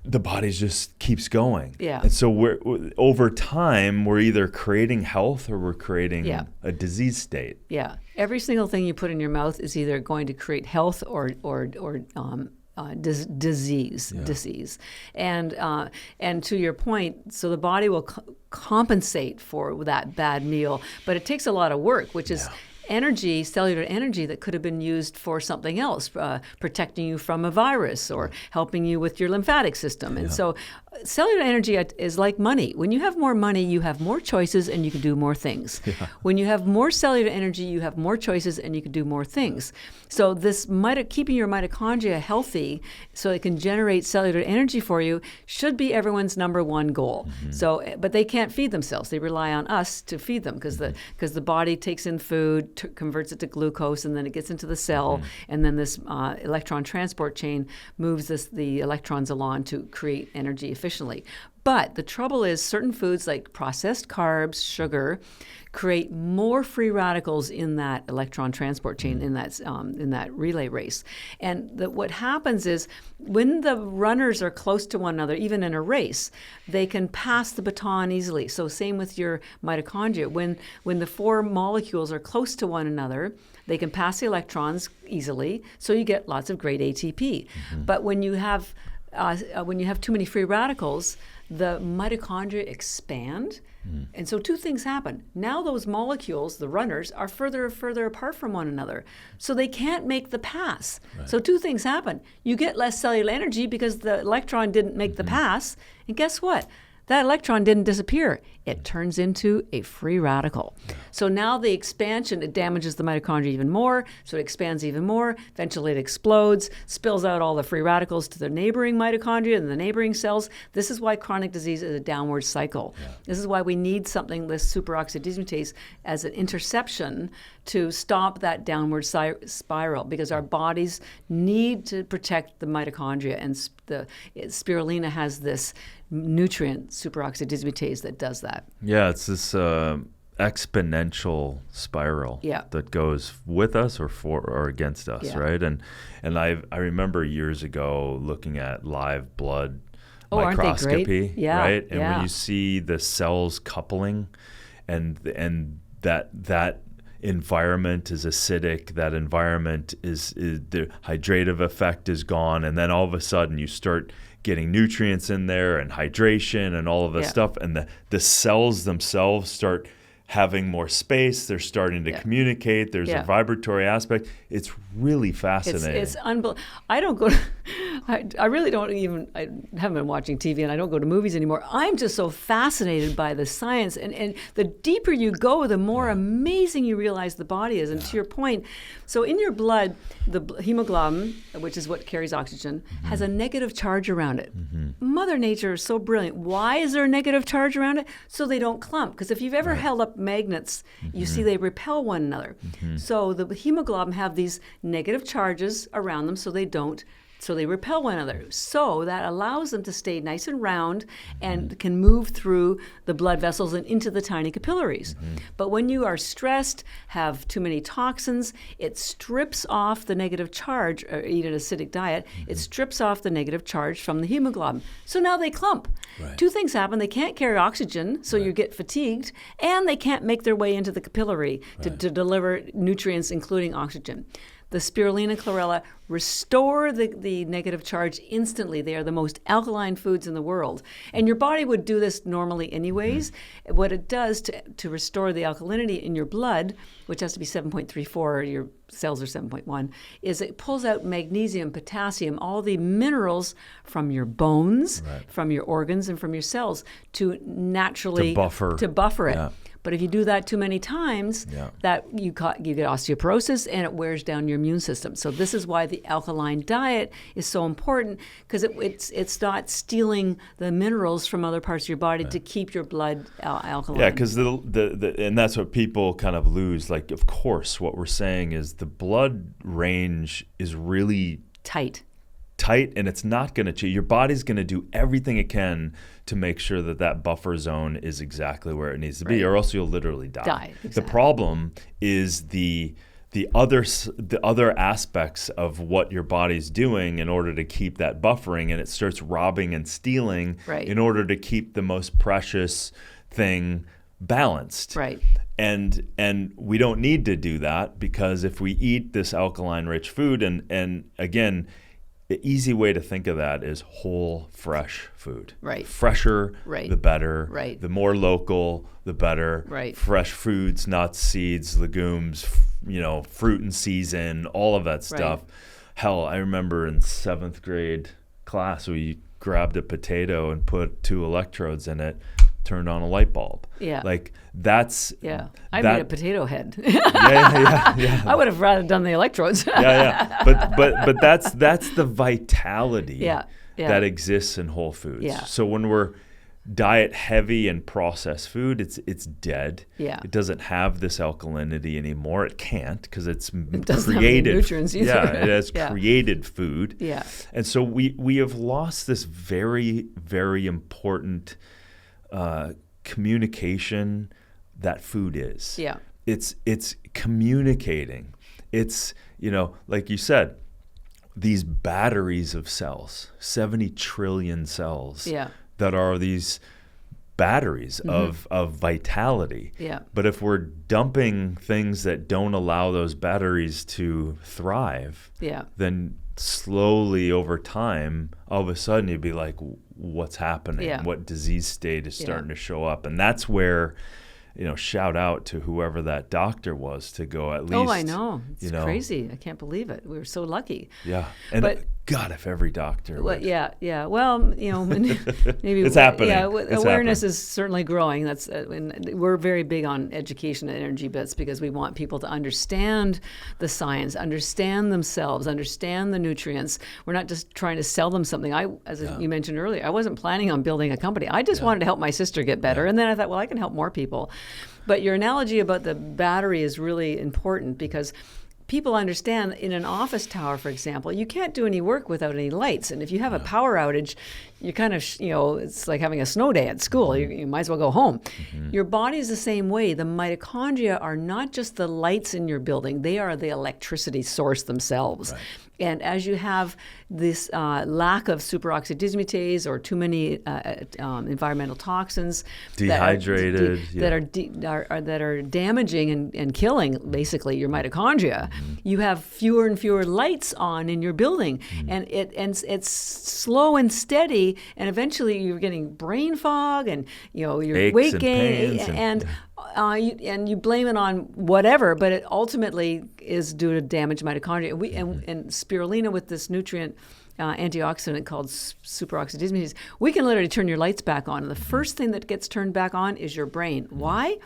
the body just keeps going. Yeah. And so over time, we're either creating health or we're creating a disease state. Yeah. Every single thing you put in your mouth is either going to create health or disease. And to your point, so the body will compensate for that bad meal, but it takes a lot of work, which is energy, cellular energy that could have been used for something else, protecting you from a virus or helping you with your lymphatic system. And so cellular energy is like money. When you have more money, you have more choices and you can do more things. When you have more cellular energy, you have more choices and you can do more things. So this keeping your mitochondria healthy so it can generate cellular energy for you should be everyone's number one goal. So, but they can't feed themselves. They rely on us to feed them because the body takes in food, converts it to glucose, and then it gets into the cell, and then this electron transport chain moves the electrons along to create energy efficiently. But the trouble is certain foods like processed carbs, sugar, create more free radicals in that electron transport chain, in that relay race. And what happens is when the runners are close to one another, even in a race, they can pass the baton easily. So same with your mitochondria. When the four molecules are close to one another, they can pass the electrons easily, so you get lots of great ATP. But when you have too many free radicals, the mitochondria expand. And so two things happen. Now those molecules, the runners, are further and further apart from one another. So they can't make the pass. So two things happen. You get less cellular energy because the electron didn't make the pass. And guess what? That electron didn't disappear. It turns into a free radical. So now the expansion, it damages the mitochondria even more, so it expands even more. Eventually it explodes, spills out all the free radicals to the neighboring mitochondria and the neighboring cells. This is why chronic disease is a downward cycle. This is why we need something, this superoxide dismutase, as an interception to stop that downward spiral, because our bodies need to protect the mitochondria, and spirulina has this nutrient, superoxide dismutase, that does that. Yeah, it's this exponential spiral that goes with us or for or against us, right? And I remember years ago looking at live blood microscopy, right? And when you see the cells coupling, and that environment is acidic, that environment is the hydrative effect is gone, and then all of a sudden you start getting nutrients in there and hydration and all of this stuff, and the cells themselves start having more space. They're starting to communicate. There's a vibratory aspect. It's really fascinating. It's unbelievable. I really I haven't been watching TV and I don't go to movies anymore. I'm just so fascinated by the science. And the deeper you go, the more amazing you realize the body is. And to your point, so in your blood, the hemoglobin, which is what carries oxygen, has a negative charge around it. Mother Nature is so brilliant. Why is there a negative charge around it? So they don't clump. Because if you've ever held up magnets, you see they repel one another. So the hemoglobin have these negative charges around them so they repel one another. So that allows them to stay nice and round and can move through the blood vessels and into the tiny capillaries. But when you are stressed, have too many toxins, it strips off the negative charge, or eat an acidic diet, it strips off the negative charge from the hemoglobin. So now they clump. Two things happen. They can't carry oxygen, so you get fatigued, and they can't make their way into the capillary to deliver nutrients, including oxygen. The spirulina, chlorella restore the negative charge instantly. They are the most alkaline foods in the world. And your body would do this normally anyways. What it does to restore the alkalinity in your blood, which has to be 7.34, your cells are 7.1, is it pulls out magnesium, potassium, all the minerals from your bones, from your organs, and from your cells to naturally to buffer it. But if you do that too many times, that you get osteoporosis and it wears down your immune system. So this is why the alkaline diet is so important, because it's not stealing the minerals from other parts of your body to keep your blood alkaline. Yeah, because and that's what people kind of lose. Like, of course, what we're saying is the blood range is really tight, and it's not going to change. Your body's going to do everything it can to make sure that buffer zone is exactly where it needs to be, or else you'll literally die. Exactly. The problem is the other aspects of what your body's doing in order to keep that buffering, and it starts robbing and stealing in order to keep the most precious thing balanced. And we don't need to do that, because if we eat this alkaline rich food, and again, the easy way to think of that is whole, fresh food. Fresher, the better. The more local, the better. Fresh foods, nuts, seeds, legumes, fruit in season, all of that stuff. Hell, I remember in 7th grade class, we grabbed a potato and put 2 electrodes in it, turned on a light bulb. Like that's I made a potato head. I would have rather done the electrodes. But that's the vitality that exists in whole foods. So when we're diet heavy and processed food, it's dead. It doesn't have this alkalinity anymore. It can't, because it doesn't created have nutrients either. It has created food. And so we have lost this very, very important communication that food is. It's communicating. It's, like you said, these batteries of cells, 70 trillion cells that are these batteries of vitality. But if we're dumping things that don't allow those batteries to thrive, then slowly over time, all of a sudden you'd be like, what's happening? What disease state is starting to show up? And that's where, shout out to whoever that doctor was to go at least. Oh, I know. It's crazy. I can't believe it. We were so lucky. And God, if every doctor would. Well, maybe it's happening. Awareness is certainly growing. That's we're very big on education at ENERGYbits, because we want people to understand the science, understand themselves, understand the nutrients. We're not just trying to sell them something. As you mentioned earlier, I wasn't planning on building a company. I just wanted to help my sister get better, and then I thought, well, I can help more people. But your analogy about the battery is really important, because people understand in an office tower, for example, you can't do any work without any lights. And if you have a power outage, you kind of, it's like having a snow day at school. You might as well go home. Your body is the same way. The mitochondria are not just the lights in your building. They are the electricity source themselves. And as you have this lack of superoxide dismutase, or too many environmental toxins, dehydrated, that are damaging and killing basically your mitochondria, you have fewer and fewer lights on in your building, and it's slow and steady, and eventually you're getting brain fog, and your weight gain, and you blame it on whatever, but it ultimately is due to damaged mitochondria. And spirulina, with this nutrient antioxidant called superoxide dismutase. We can literally turn your lights back on. And the first thing that gets turned back on is your brain. Why?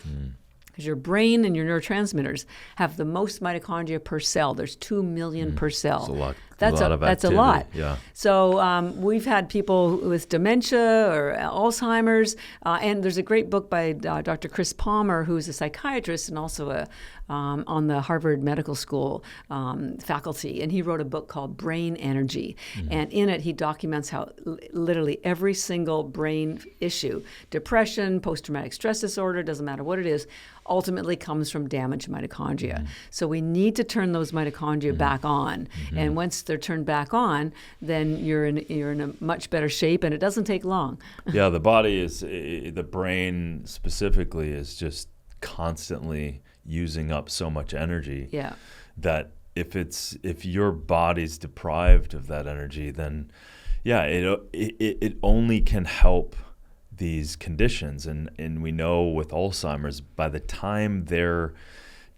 Because your brain and your neurotransmitters have the most mitochondria per cell. There's 2 million per cell. That's a lot. That's a lot. Yeah. So we've had people with dementia or Alzheimer's, and there's a great book by Dr. Chris Palmer, who's a psychiatrist and also on the Harvard Medical School faculty, and he wrote a book called Brain Energy. And in it, he documents how literally every single brain issue, depression, post-traumatic stress disorder, doesn't matter what it is, ultimately comes from damaged mitochondria. So we need to turn those mitochondria back on. And once they're turned back on, then you're in a much better shape, and it doesn't take long. Yeah, the body is, the brain specifically is just constantly using up so much energy that if your body's deprived of that energy, then it only can help these conditions. And we know with Alzheimer's, by the time they're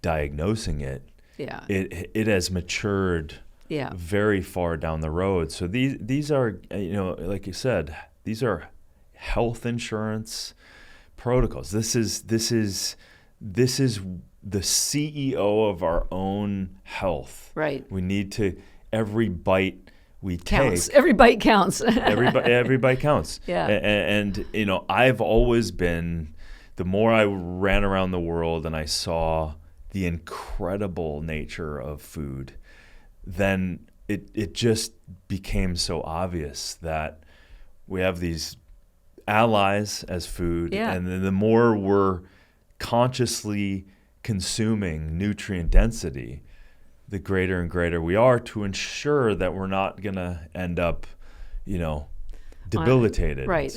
diagnosing it, it has matured very far down the road. So these are, like you said, these are health insurance protocols. This is the CEO of our own health. Right. We need to, every bite we counts. take. Every bite counts. every bite counts. Yeah. And I've always been, the more I ran around the world and I saw the incredible nature of food, then it just became so obvious that we have these allies as food. And then the more we're consciously consuming nutrient density, the greater and greater we are to ensure that we're not going to end up, debilitated. Right.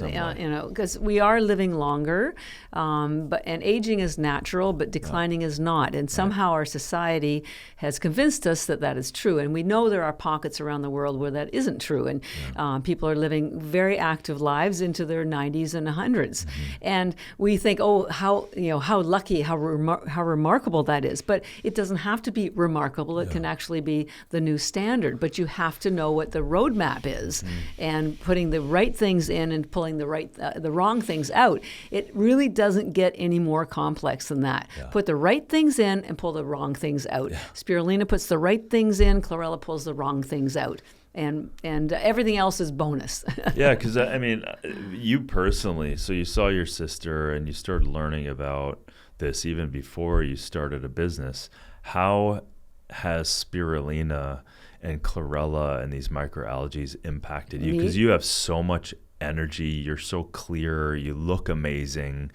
Because we are living longer, and aging is natural, but declining is not. And somehow our society has convinced us that that is true. And we know there are pockets around the world where that isn't true. And people are living very active lives into their 90s and 100s. And we think, how lucky, how remarkable that is. But it doesn't have to be remarkable. It can actually be the new standard. But you have to know what the roadmap is, and putting the right things in and pulling the wrong things out. It really doesn't get any more complex than that. Put the right things in and pull the wrong things out. Spirulina puts the right things in, Chlorella pulls the wrong things out. And everything else is bonus. Because you personally, so you saw your sister and you started learning about this even before you started a business. How has Spirulina and Chlorella and these microalgae impacted you? Because you have so much energy, you're so clear, you look amazing.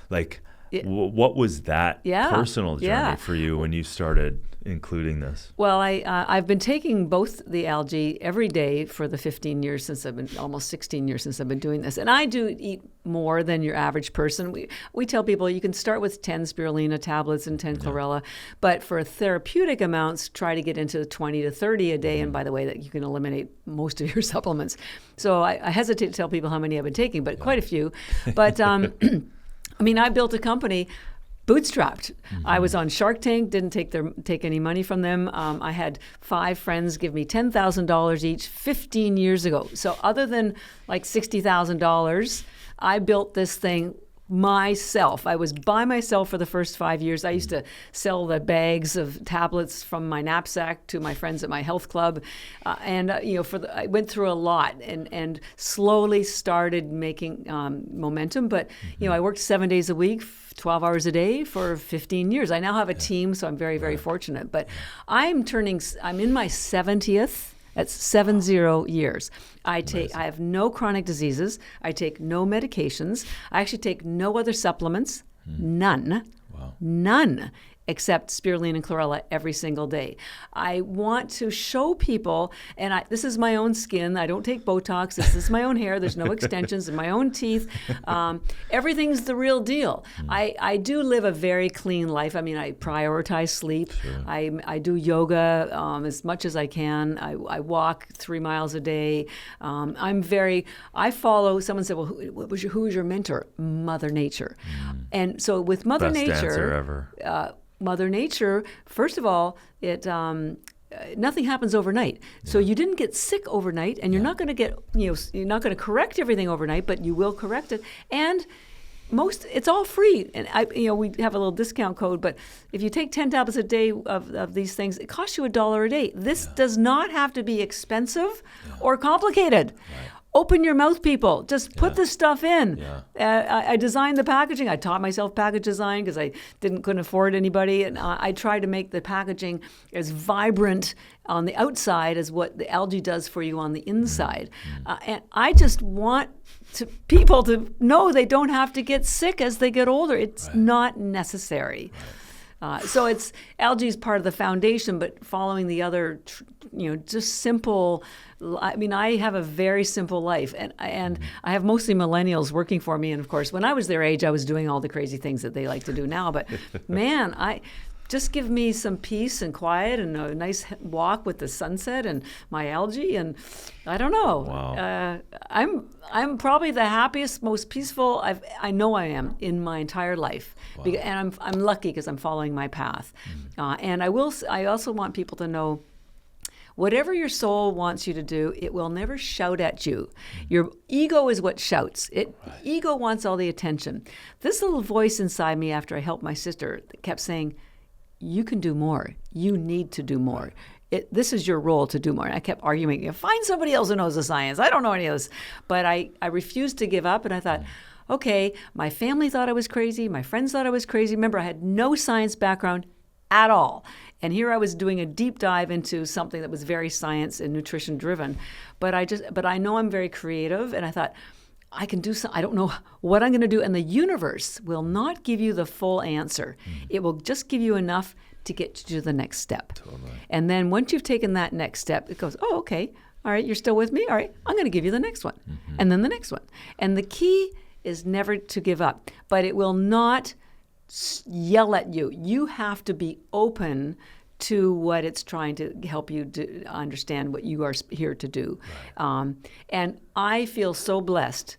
What was that personal journey for you when you started including this? Well, I've been taking both the algae every day for the 15 years since I've been, almost 16 years since I've been doing this. And I do eat more than your average person. We tell people you can start with 10 Spirulina tablets and 10 Chlorella, but for therapeutic amounts, try to get into 20 to 30 a day. And by the way, that you can eliminate most of your supplements. So I hesitate to tell people how many I've been taking, but quite a few. But I built a company bootstrapped. I was on Shark Tank, didn't take any money from them. I had 5 friends give me $10,000 each 15 years ago. So other than like $60,000, I built this thing myself. I was by myself for the first 5 years. I used to sell the bags of tablets from my knapsack to my friends at my health club. I went through a lot and slowly started making momentum. But, I worked 7 days a week, 12 hours a day for 15 years. I now have a team, so I'm very, very fortunate. But I'm in my 70th. That's 70 years. I have no chronic diseases. I take no medications. I actually take no other supplements. None. Wow. None. Except Spirulina and Chlorella every single day. I want to show people, and this is my own skin. I don't take Botox. This is my own hair. There's no extensions in my own teeth. Everything's the real deal. I do live a very clean life. I prioritize sleep. Sure. I do yoga as much as I can. I walk 3 miles a day. I follow, someone said, well, who is your mentor? Mother Nature. And so with Mother Nature. Best answer ever. Mother Nature, first of all, it nothing happens overnight. So you didn't get sick overnight, and you're not going to get, you're not going to correct everything overnight, but you will correct it. And it's all free. And we have a little discount code, but if you take 10 tablets a day of these things, it costs you $1 a day. This does not have to be expensive or complicated. Right. Open your mouth, people. Just put this stuff in. Yeah. I designed the packaging. I taught myself package design because I couldn't afford anybody. And I tried to make the packaging as vibrant on the outside as what the algae does for you on the inside. And I just want people to know they don't have to get sick as they get older. It's not necessary. Right. So algae is part of the foundation, but following the other, just simple. I mean, I have a very simple life, and I have mostly millennials working for me. And of course, when I was their age, I was doing all the crazy things that they like to do now. But man, just give me some peace and quiet and a nice walk with the sunset and my algae, and I don't know. Wow. I'm probably the happiest, most peaceful I know I am in my entire life. Wow. And I'm lucky because I'm following my path. And I also want people to know, whatever your soul wants you to do, it will never shout at you. Your ego is what shouts. Ego wants all the attention. This little voice inside me after I helped my sister kept saying, you can do more. You need to do more. This is your role to do more. And I kept arguing, find somebody else who knows the science. I don't know any of this. But I refused to give up, and I thought, okay, my family thought I was crazy. My friends thought I was crazy. Remember, I had no science background at all. And here I was doing a deep dive into something that was very science and nutrition driven. But I know I'm very creative, and I thought, I can do something. I don't know what I'm going to do. And the universe will not give you the full answer. It will just give you enough to get you to the next step. Totally. And then once you've taken that next step, it goes, oh, okay. All right, you're still with me? All right, I'm going to give you the next one. And then the next one. And the key is never to give up. But it will not yell at you. You have to be open to what it's trying to help you to understand what you are here to do. Right. And I feel so blessed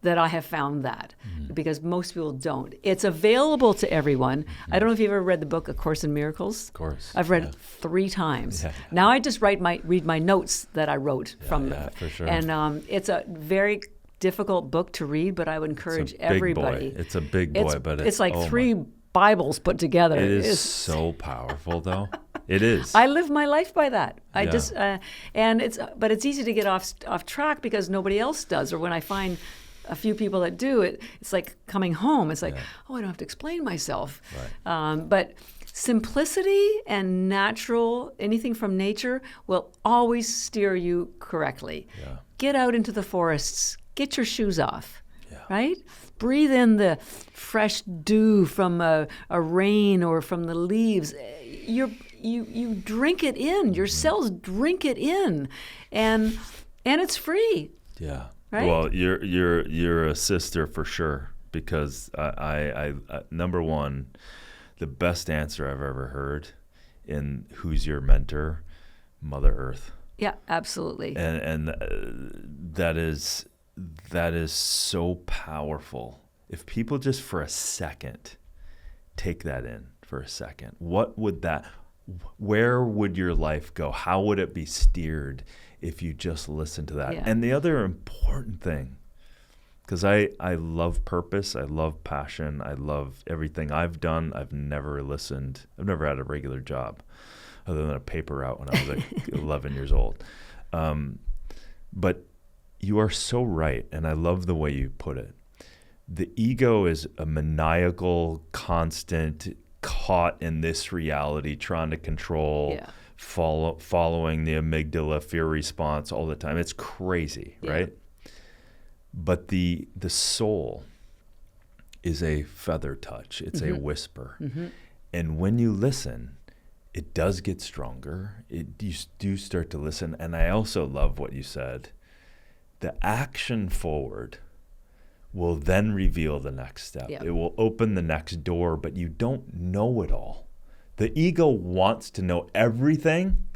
that I have found that, because most people don't. It's available to everyone. I don't know if you've ever read the book A Course in Miracles. Of course. I've read it 3 times. Yeah. Now I just read my notes that I wrote from it. For sure. And it's a very difficult book to read, but I would encourage everybody. It's a big boy, but it's like 3 Bibles put together. It is so powerful, though. It is. I live my life by that. But it's easy to get off track because nobody else does. Or when I find a few people that do it, it's like coming home. It's like, oh, I don't have to explain myself. Right. But simplicity and natural, anything from nature, will always steer you correctly. Yeah. Get out into the forests. Get your shoes off. Yeah. Right? Breathe in the fresh dew from a rain or from the leaves. You drink it in. Your cells drink it in, and it's free. Yeah. Right? Well, you're a sister for sure, because I number one, the best answer I've ever heard in who's your mentor, Mother Earth. Yeah, absolutely. And that is so powerful. If people just for a second take that in for a second, where would your life go? How would it be steered if you just listen to that? Yeah. And the other important thing, because I love purpose, I love passion, I love everything I've done. I've never had a regular job other than a paper route when I was like 11 years old. But you are so right, and I love the way you put it. The ego is a maniacal, constant, caught in this reality, trying to control, following the amygdala, fear response all the time. It's crazy, right? But the soul is a feather touch. It's a whisper. And when you listen, it does get stronger. You do start to listen. And I also love what you said. The action forward will then reveal the next step. Yep. It will open the next door, but you don't know it all. The ego wants to know everything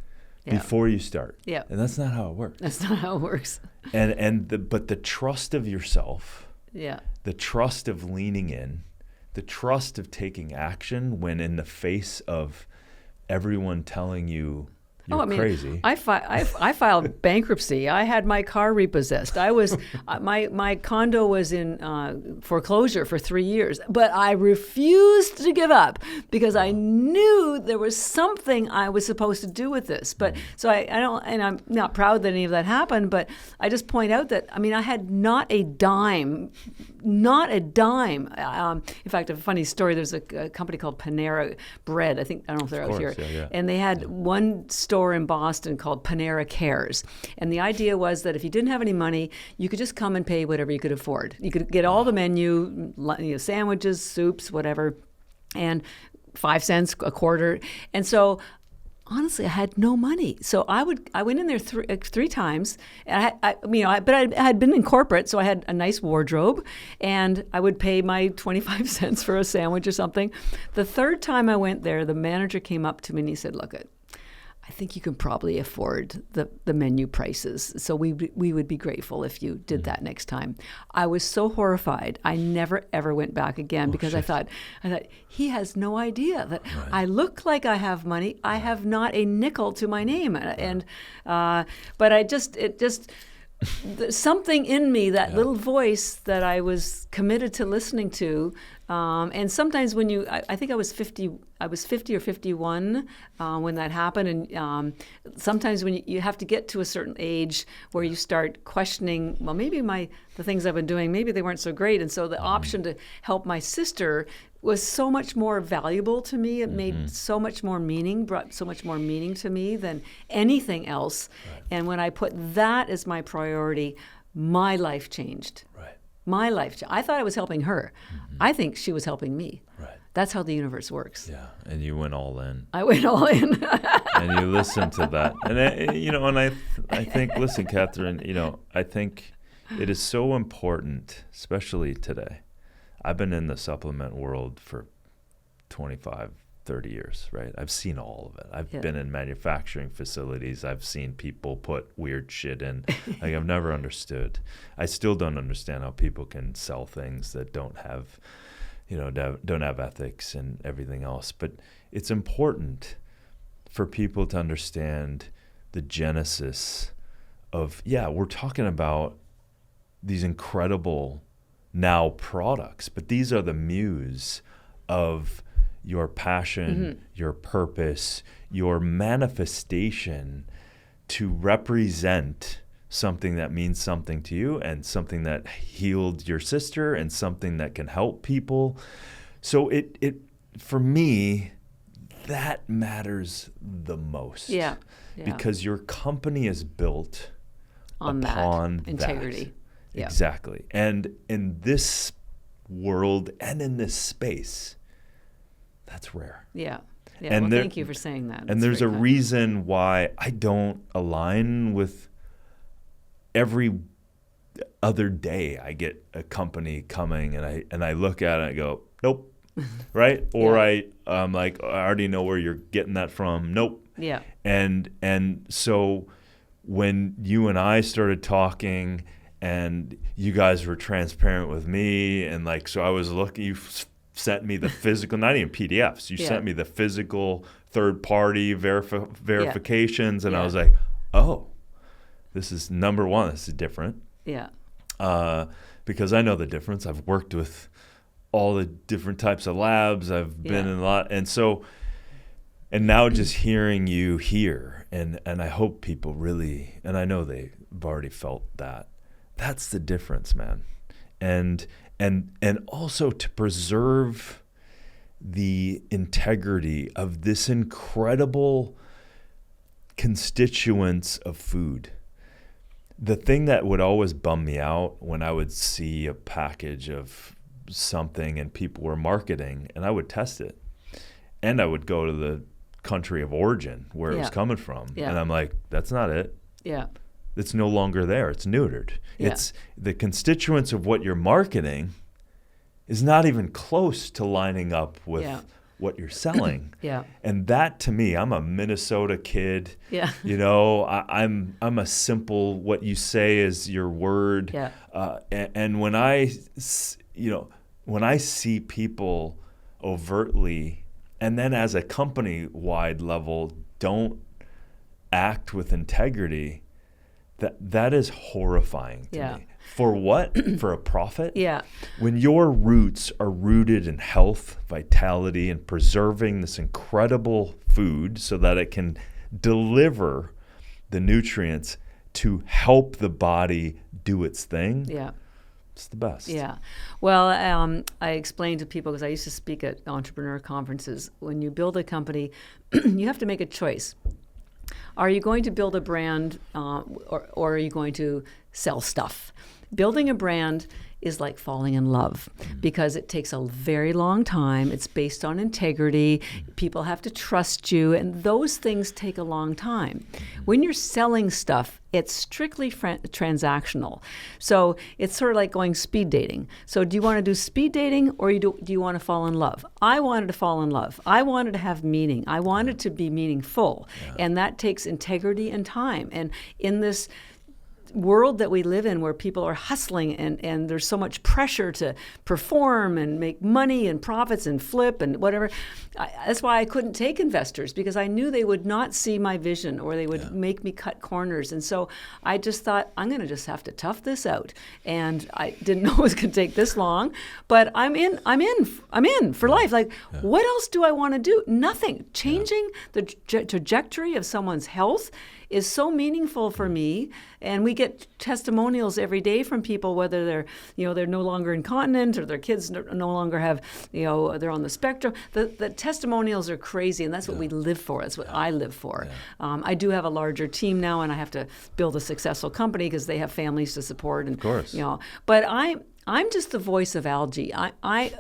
before you start. Yep. And that's not how it works. That's not how it works. But the trust of yourself, the trust of leaning in, the trust of taking action when in the face of everyone telling you You're crazy. I filed bankruptcy. I had my car repossessed. I was my condo was in foreclosure for 3 years, but I refused to give up because I knew there was something I was supposed to do with this. But so I don't, and I'm not proud that any of that happened. But I just point out that I had not a dime. In fact, a funny story. There's a company called Panera Bread. I don't know if they're out here, and they had one store in Boston called Panera Cares. And the idea was that if you didn't have any money, you could just come and pay whatever you could afford. You could get all the menu, sandwiches, soups, whatever, and 5 cents, a quarter. And so honestly, I had no money. So I went in there three times. And but I had been in corporate, so I had a nice wardrobe, and I would pay my 25 cents for a sandwich or something. The third time I went there, the manager came up to me and he said, "Look, I think you can probably afford the menu prices. So we would be grateful if you did that next time." I was so horrified. I never ever went back again because I thought he has no idea that I look like I have money. I have not a nickel to my name, but something in me, that little voice that I was committed to listening to. And sometimes when I think I was 50 or 51 when that happened. And sometimes when you have to get to a certain age where you start questioning, well, maybe the things I've been doing, maybe they weren't so great. And so the option to help my sister was so much more valuable to me. It made so much more meaning, brought so much more meaning to me than anything else. Right. And when I put that as my priority, my life changed. Right. My life. I thought I was helping her. I think she was helping me. Right. That's how the universe works. Yeah, and you went all in. I went all in. And you listened to that. And I think, listen, Catharine, I think it is so important, especially today. I've been in the supplement world for 25, 30 years, right? I've seen all of it. I've been in manufacturing facilities. I've seen people put weird shit in. I've never understood. I still don't understand how people can sell things that don't have, don't have ethics and everything else. But it's important for people to understand the genesis of, we're talking about these incredible now products, but these are the muse of your passion, your purpose, your manifestation to represent something that means something to you and something that healed your sister and something that can help people. So it for me, that matters the most. Yeah. Because your company is built on upon that integrity. Yeah. Exactly. And in this world and in this space, that's rare. Yeah. And thank you for saying that. And there's a reason why I don't align with every other day I get a company coming and I look at it and I go, nope. Right? Or I'm like, I already know where you're getting that from. Nope. Yeah. And so when you and I started talking and you guys were transparent with me, and so I was looking, you sent me the physical, not even PDFs, you sent me the physical third-party verifications, and I was like, oh, this is number one, this is different. Yeah. Because I know the difference. I've worked with all the different types of labs. I've been in a lot. And so, and now just hearing you here, and I hope people really, and I know they've already felt that. That's the difference, man. And also to preserve the integrity of this incredible constituents of food. The thing that would always bum me out when I would see a package of something and people were marketing, and I would test it, and I would go to the country of origin where it was coming from, and I'm like, that's not it. Yeah. It's no longer there. It's neutered. Yeah. It's the constituents of what you're marketing is not even close to lining up with what you're selling. And that, to me, I'm a Minnesota kid. Yeah. I'm a simple, what you say is your word. Yeah. And when I see people overtly, and then as a company-wide level, don't act with integrity, that is horrifying to me. For what? For a profit? Yeah. When your roots are rooted in health, vitality, and preserving this incredible food so that it can deliver the nutrients to help the body do its thing. Yeah. It's the best. Yeah. Well, I explained to people, because I used to speak at entrepreneur conferences, when you build a company, you have to make a choice. Are you going to build a brand or are you going to sell stuff? Building a brand is like falling in love because it takes a very long time. It's based on integrity. People have to trust you, and those things take a long time. When you're selling stuff, it's strictly transactional. So it's sort of like going speed dating. So do you want to do speed dating, or do you want to fall in love? I wanted to fall in love. I wanted to have meaning. I wanted to be meaningful. And that takes integrity and time. And in this world that we live in, where people are hustling and there's so much pressure to perform and make money and profits and flip and whatever, that's why I couldn't take investors, because I knew they would not see my vision, or they would make me cut corners. And so I just thought, I'm going to just have to tough this out. And I didn't know it was going to take this long, but I'm in for life. Like, what else do I want to do? Nothing. Changing the trajectory of someone's health is so meaningful for me. And we get testimonials every day from people, whether they're no longer incontinent, or their kids no longer have, they're on the spectrum. The testimonials are crazy, and that's what we live for. That's what I live for. I do have a larger team now, and I have to build a successful company because they have families to support. And, of course. But I'm just the voice of algae.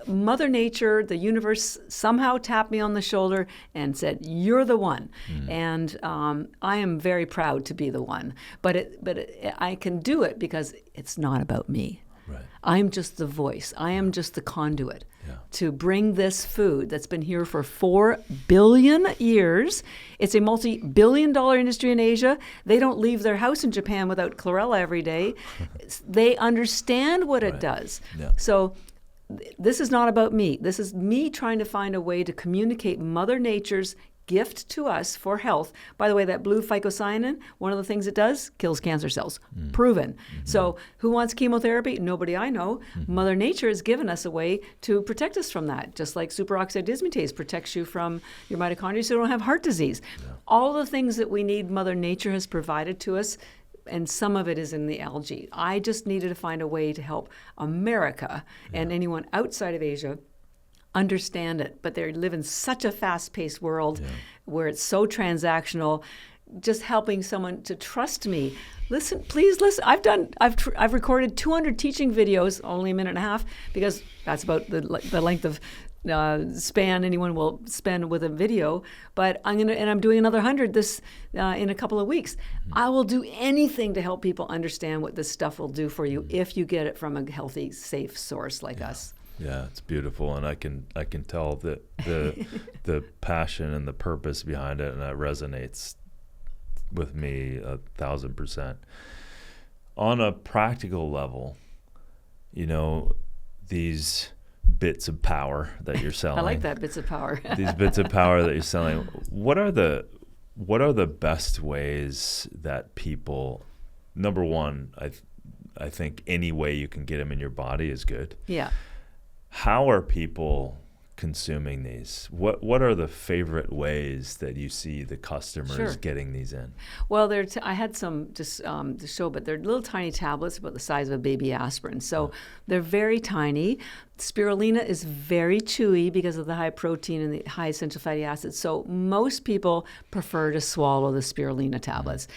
Mother Nature, the universe, somehow tapped me on the shoulder and said, "You're the one." And I am very proud to be the one. But I can do it because it's not about me. Right. I'm just the voice. I am just the conduit to bring this food that's been here for 4 billion years. It's a multi-billion-dollar industry in Asia. They don't leave their house in Japan without chlorella every day. They understand what it does. Yeah. So this is not about me. This is me trying to find a way to communicate Mother Nature's gift to us for health. By the way, that blue phycocyanin, one of the things it does, kills cancer cells. Proven. So who wants chemotherapy? Nobody I know. Mother Nature has given us a way to protect us from that, just like superoxide dismutase protects you from your mitochondria so you don't have heart disease. All the things that we need, Mother Nature has provided to us, and some of it is in the algae. I just needed to find a way to help America and anyone outside of Asia understand it, but they live in such a fast-paced world where it's so transactional. Just helping someone to trust me. Please listen. I've recorded 200 teaching videos, only a minute and a half, because that's about the length of span anyone will spend with a video. But I'm doing another 100 in a couple of weeks. I will do anything to help people understand what this stuff will do for you if you get it from a healthy, safe source like us. Yeah, it's beautiful, and I can tell that the passion and the purpose behind it, and that resonates with me 1,000%. On a practical level, these bits of power that you're selling. I like that, bits of power. These bits of power that you're selling. What are the best ways that people? Number one, I think any way you can get them in your body is good. Yeah. How are people consuming these? What are the favorite ways that you see the customers getting these in? Well, I had some just to show, but they're little tiny tablets about the size of a baby aspirin. So they're very tiny. Spirulina is very chewy because of the high protein and the high essential fatty acids. So most people prefer to swallow the spirulina tablets.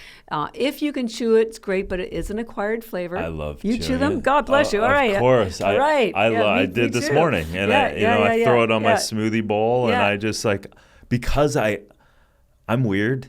If you can chew it, it's great, but it is an acquired flavor. I love you chew them. it. God bless you. All right. Of course. I did this morning, and I throw it on my smoothie bowl, and I just because I'm weird.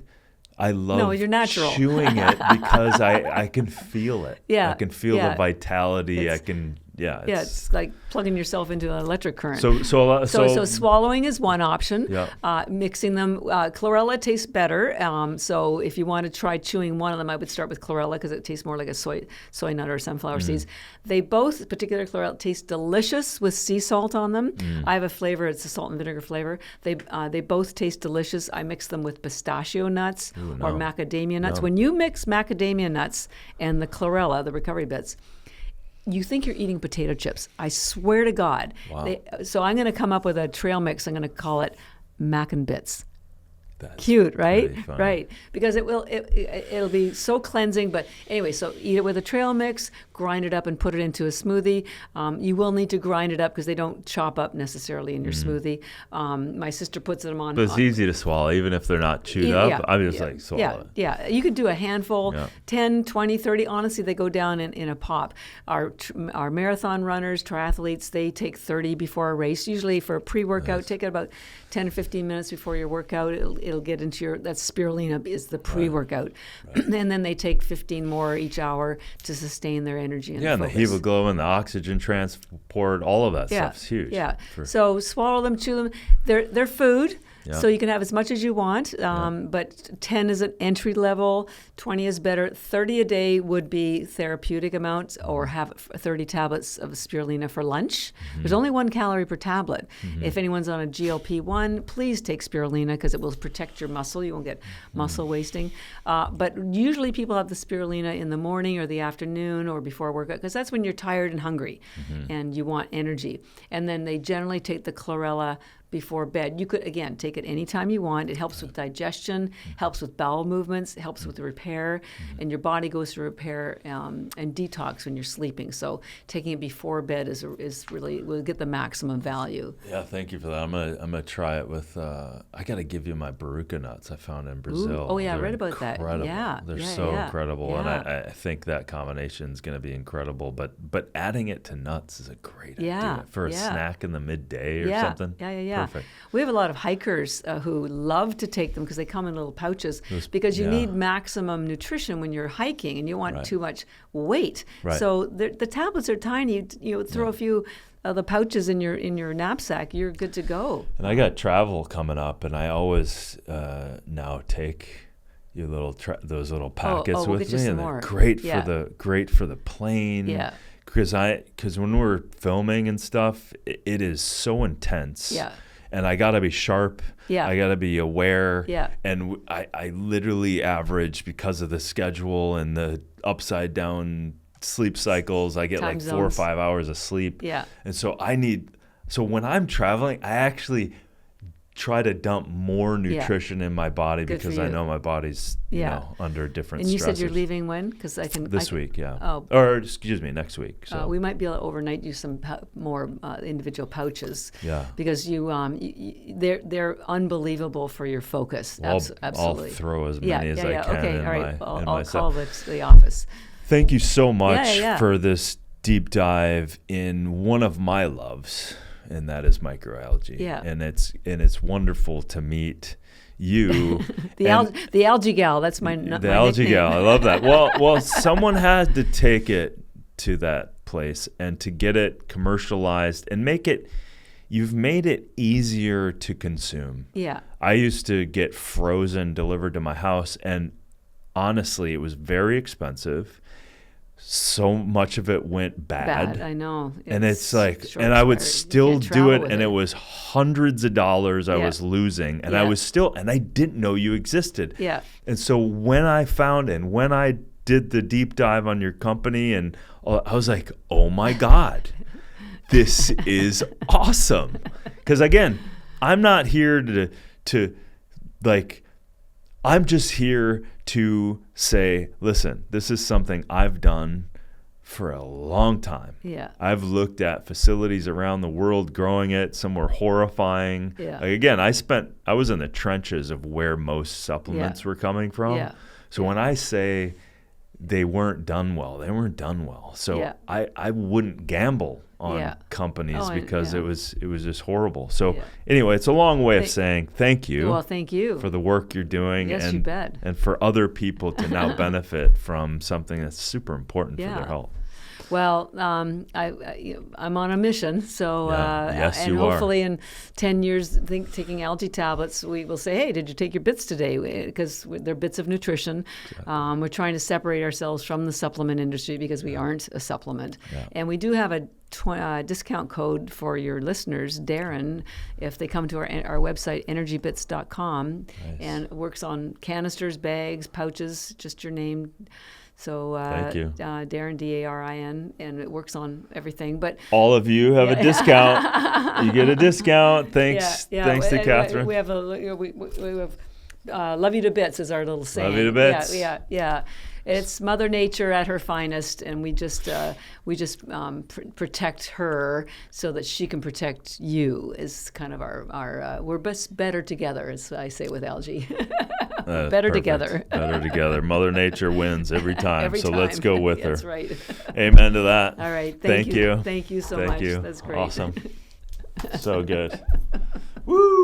I love you're natural. chewing it because I can feel it. Yeah. I can feel the vitality. I can yeah. It's like plugging yourself into an electric current. So swallowing is one option. Yeah. Mixing them, chlorella tastes better. So if you want to try chewing one of them, I would start with chlorella because it tastes more like a soy nut or sunflower seeds. They both, particular chlorella, taste delicious with sea salt on them. I have a flavor; it's a salt and vinegar flavor. They both taste delicious. I mix them with pistachio nuts or macadamia nuts. When you mix macadamia nuts and the chlorella, the recovery bits, you think you're eating potato chips. I swear to God. Wow. So I'm going to come up with a trail mix. I'm going to call it Mac and Bits. That's cute, right? funny. Right. Because it'll be so cleansing. But anyway, so eat it with a trail mix, grind it up and put it into a smoothie. You will need to grind it up because they don't chop up necessarily in your smoothie. My sister puts them on. But it's easy to swallow, even if they're not chewed up. I'm just like, swallow it. Yeah. You could do a handful, 10, 20, 30. Honestly, they go down in a pop. Our marathon runners, triathletes, they take 30 before a race. Usually for a pre-workout, take it about 10 to 15 minutes before your workout. It'll get into that's spirulina is the pre-workout. Right. And then they take 15 more each hour to sustain their energy and focus. And the hemoglobin, the oxygen transport, all of that stuff's huge. Yeah. So swallow them, chew them. They're food. So you can have as much as you want, but 10 is an entry level, 20 is better. 30 a day would be therapeutic amounts, or have 30 tablets of spirulina for lunch. There's only 1 calorie per tablet. If anyone's on a GLP-1, please take spirulina because it will protect your muscle. You won't get muscle wasting. But usually people have the spirulina in the morning or the afternoon or before workout because that's when you're tired and hungry and you want energy. And then they generally take the chlorella before bed. You could, again, take it anytime you want. It helps with digestion, helps with bowel movements, helps with repair, and your body goes through repair and detox when you're sleeping. So taking it before bed is really, will get the maximum value. Yeah, thank you for that. I'm gonna try it with, I got to give you my baruca nuts I found in Brazil. Ooh. Oh, yeah, I read about incredible. that. Yeah. They're incredible, and I think that combination is going to be incredible. But adding it to nuts is a great idea for a snack in the midday or something. Yeah. Perfect. We have a lot of hikers who love to take them because they come in little pouches because you need maximum nutrition when you're hiking and you want too much weight. Right. So the tablets are tiny. You throw a few the pouches in your knapsack, you're good to go. And I got travel coming up, and I always now take those little packets with me, and they're great for the plane. Yeah. Because when we're filming and stuff, it is so intense. Yeah. And I got to be sharp. Yeah. I got to be aware. Yeah. And I literally average, because of the schedule and the upside down sleep cycles, I get like 4 or 5 hours of sleep. Yeah. And so when I'm traveling, I actually try to dump more nutrition in my body because I know my body's under different stressors. And you said you're leaving when? Because this week, yeah. Oh. Or excuse me, next week. So we might be able to overnight you some more individual pouches. Yeah. Because they're unbelievable for your focus. Absolutely. I'll throw as many as I can. Okay. All right. I'll call the office. Thank you so much for this deep dive in one of my loves. And that is microalgae. Yeah. And it's wonderful to meet you. the algae gal, that's my nickname. The algae gal, I love that. Well, someone had to take it to that place and to get it commercialized and you've made it easier to consume. Yeah. I used to get frozen delivered to my house, and honestly, it was very expensive. So much of it went bad. I know. And it's like, and I would still do it, and it was hundreds of dollars I was losing, and I was still, and I didn't know you existed. Yeah. And so when I did the deep dive on your company, and I was like, oh my God, this is awesome. Because again, I'm not here to I'm just here to say, listen, this is something I've done for a long time. Yeah. I've looked at facilities around the world growing it. Some were horrifying. Yeah. Again, I was in the trenches of where most supplements were coming from. Yeah. So when I say they weren't done well, they weren't done well. So I wouldn't gamble on companies because it was just horrible. So anyway, it's a long way of saying thank you. Well, thank you for the work you're doing. Yes, you bet. And for other people to now benefit from something that's super important for their health. Well, I'm on a mission, so Yes, and you are. hopefully in 10 years, taking algae tablets, we will say, hey, did you take your bits today? Because they're bits of nutrition. Exactly. We're trying to separate ourselves from the supplement industry because we aren't a supplement. Yeah. And we do have a discount code for your listeners, Darin, if they come to our website, ENERGYbits.com. Nice. And it works on canisters, bags, pouches, just your name. So thank you. Darin, Darin, and it works on everything. But all of you have a discount. You get a discount. Thanks to Catherine. We have love you to bits is our little saying. Love you to bits. Yeah. It's Mother Nature at her finest, and we just protect her so that she can protect you. Is kind of our we're better together, as I say with algae. Better together. Better together. Mother Nature wins every time. So let's go with her. That's right. Amen to that. All right. Thank you. Thank you so much. You. That's great. Awesome. So good. Woo!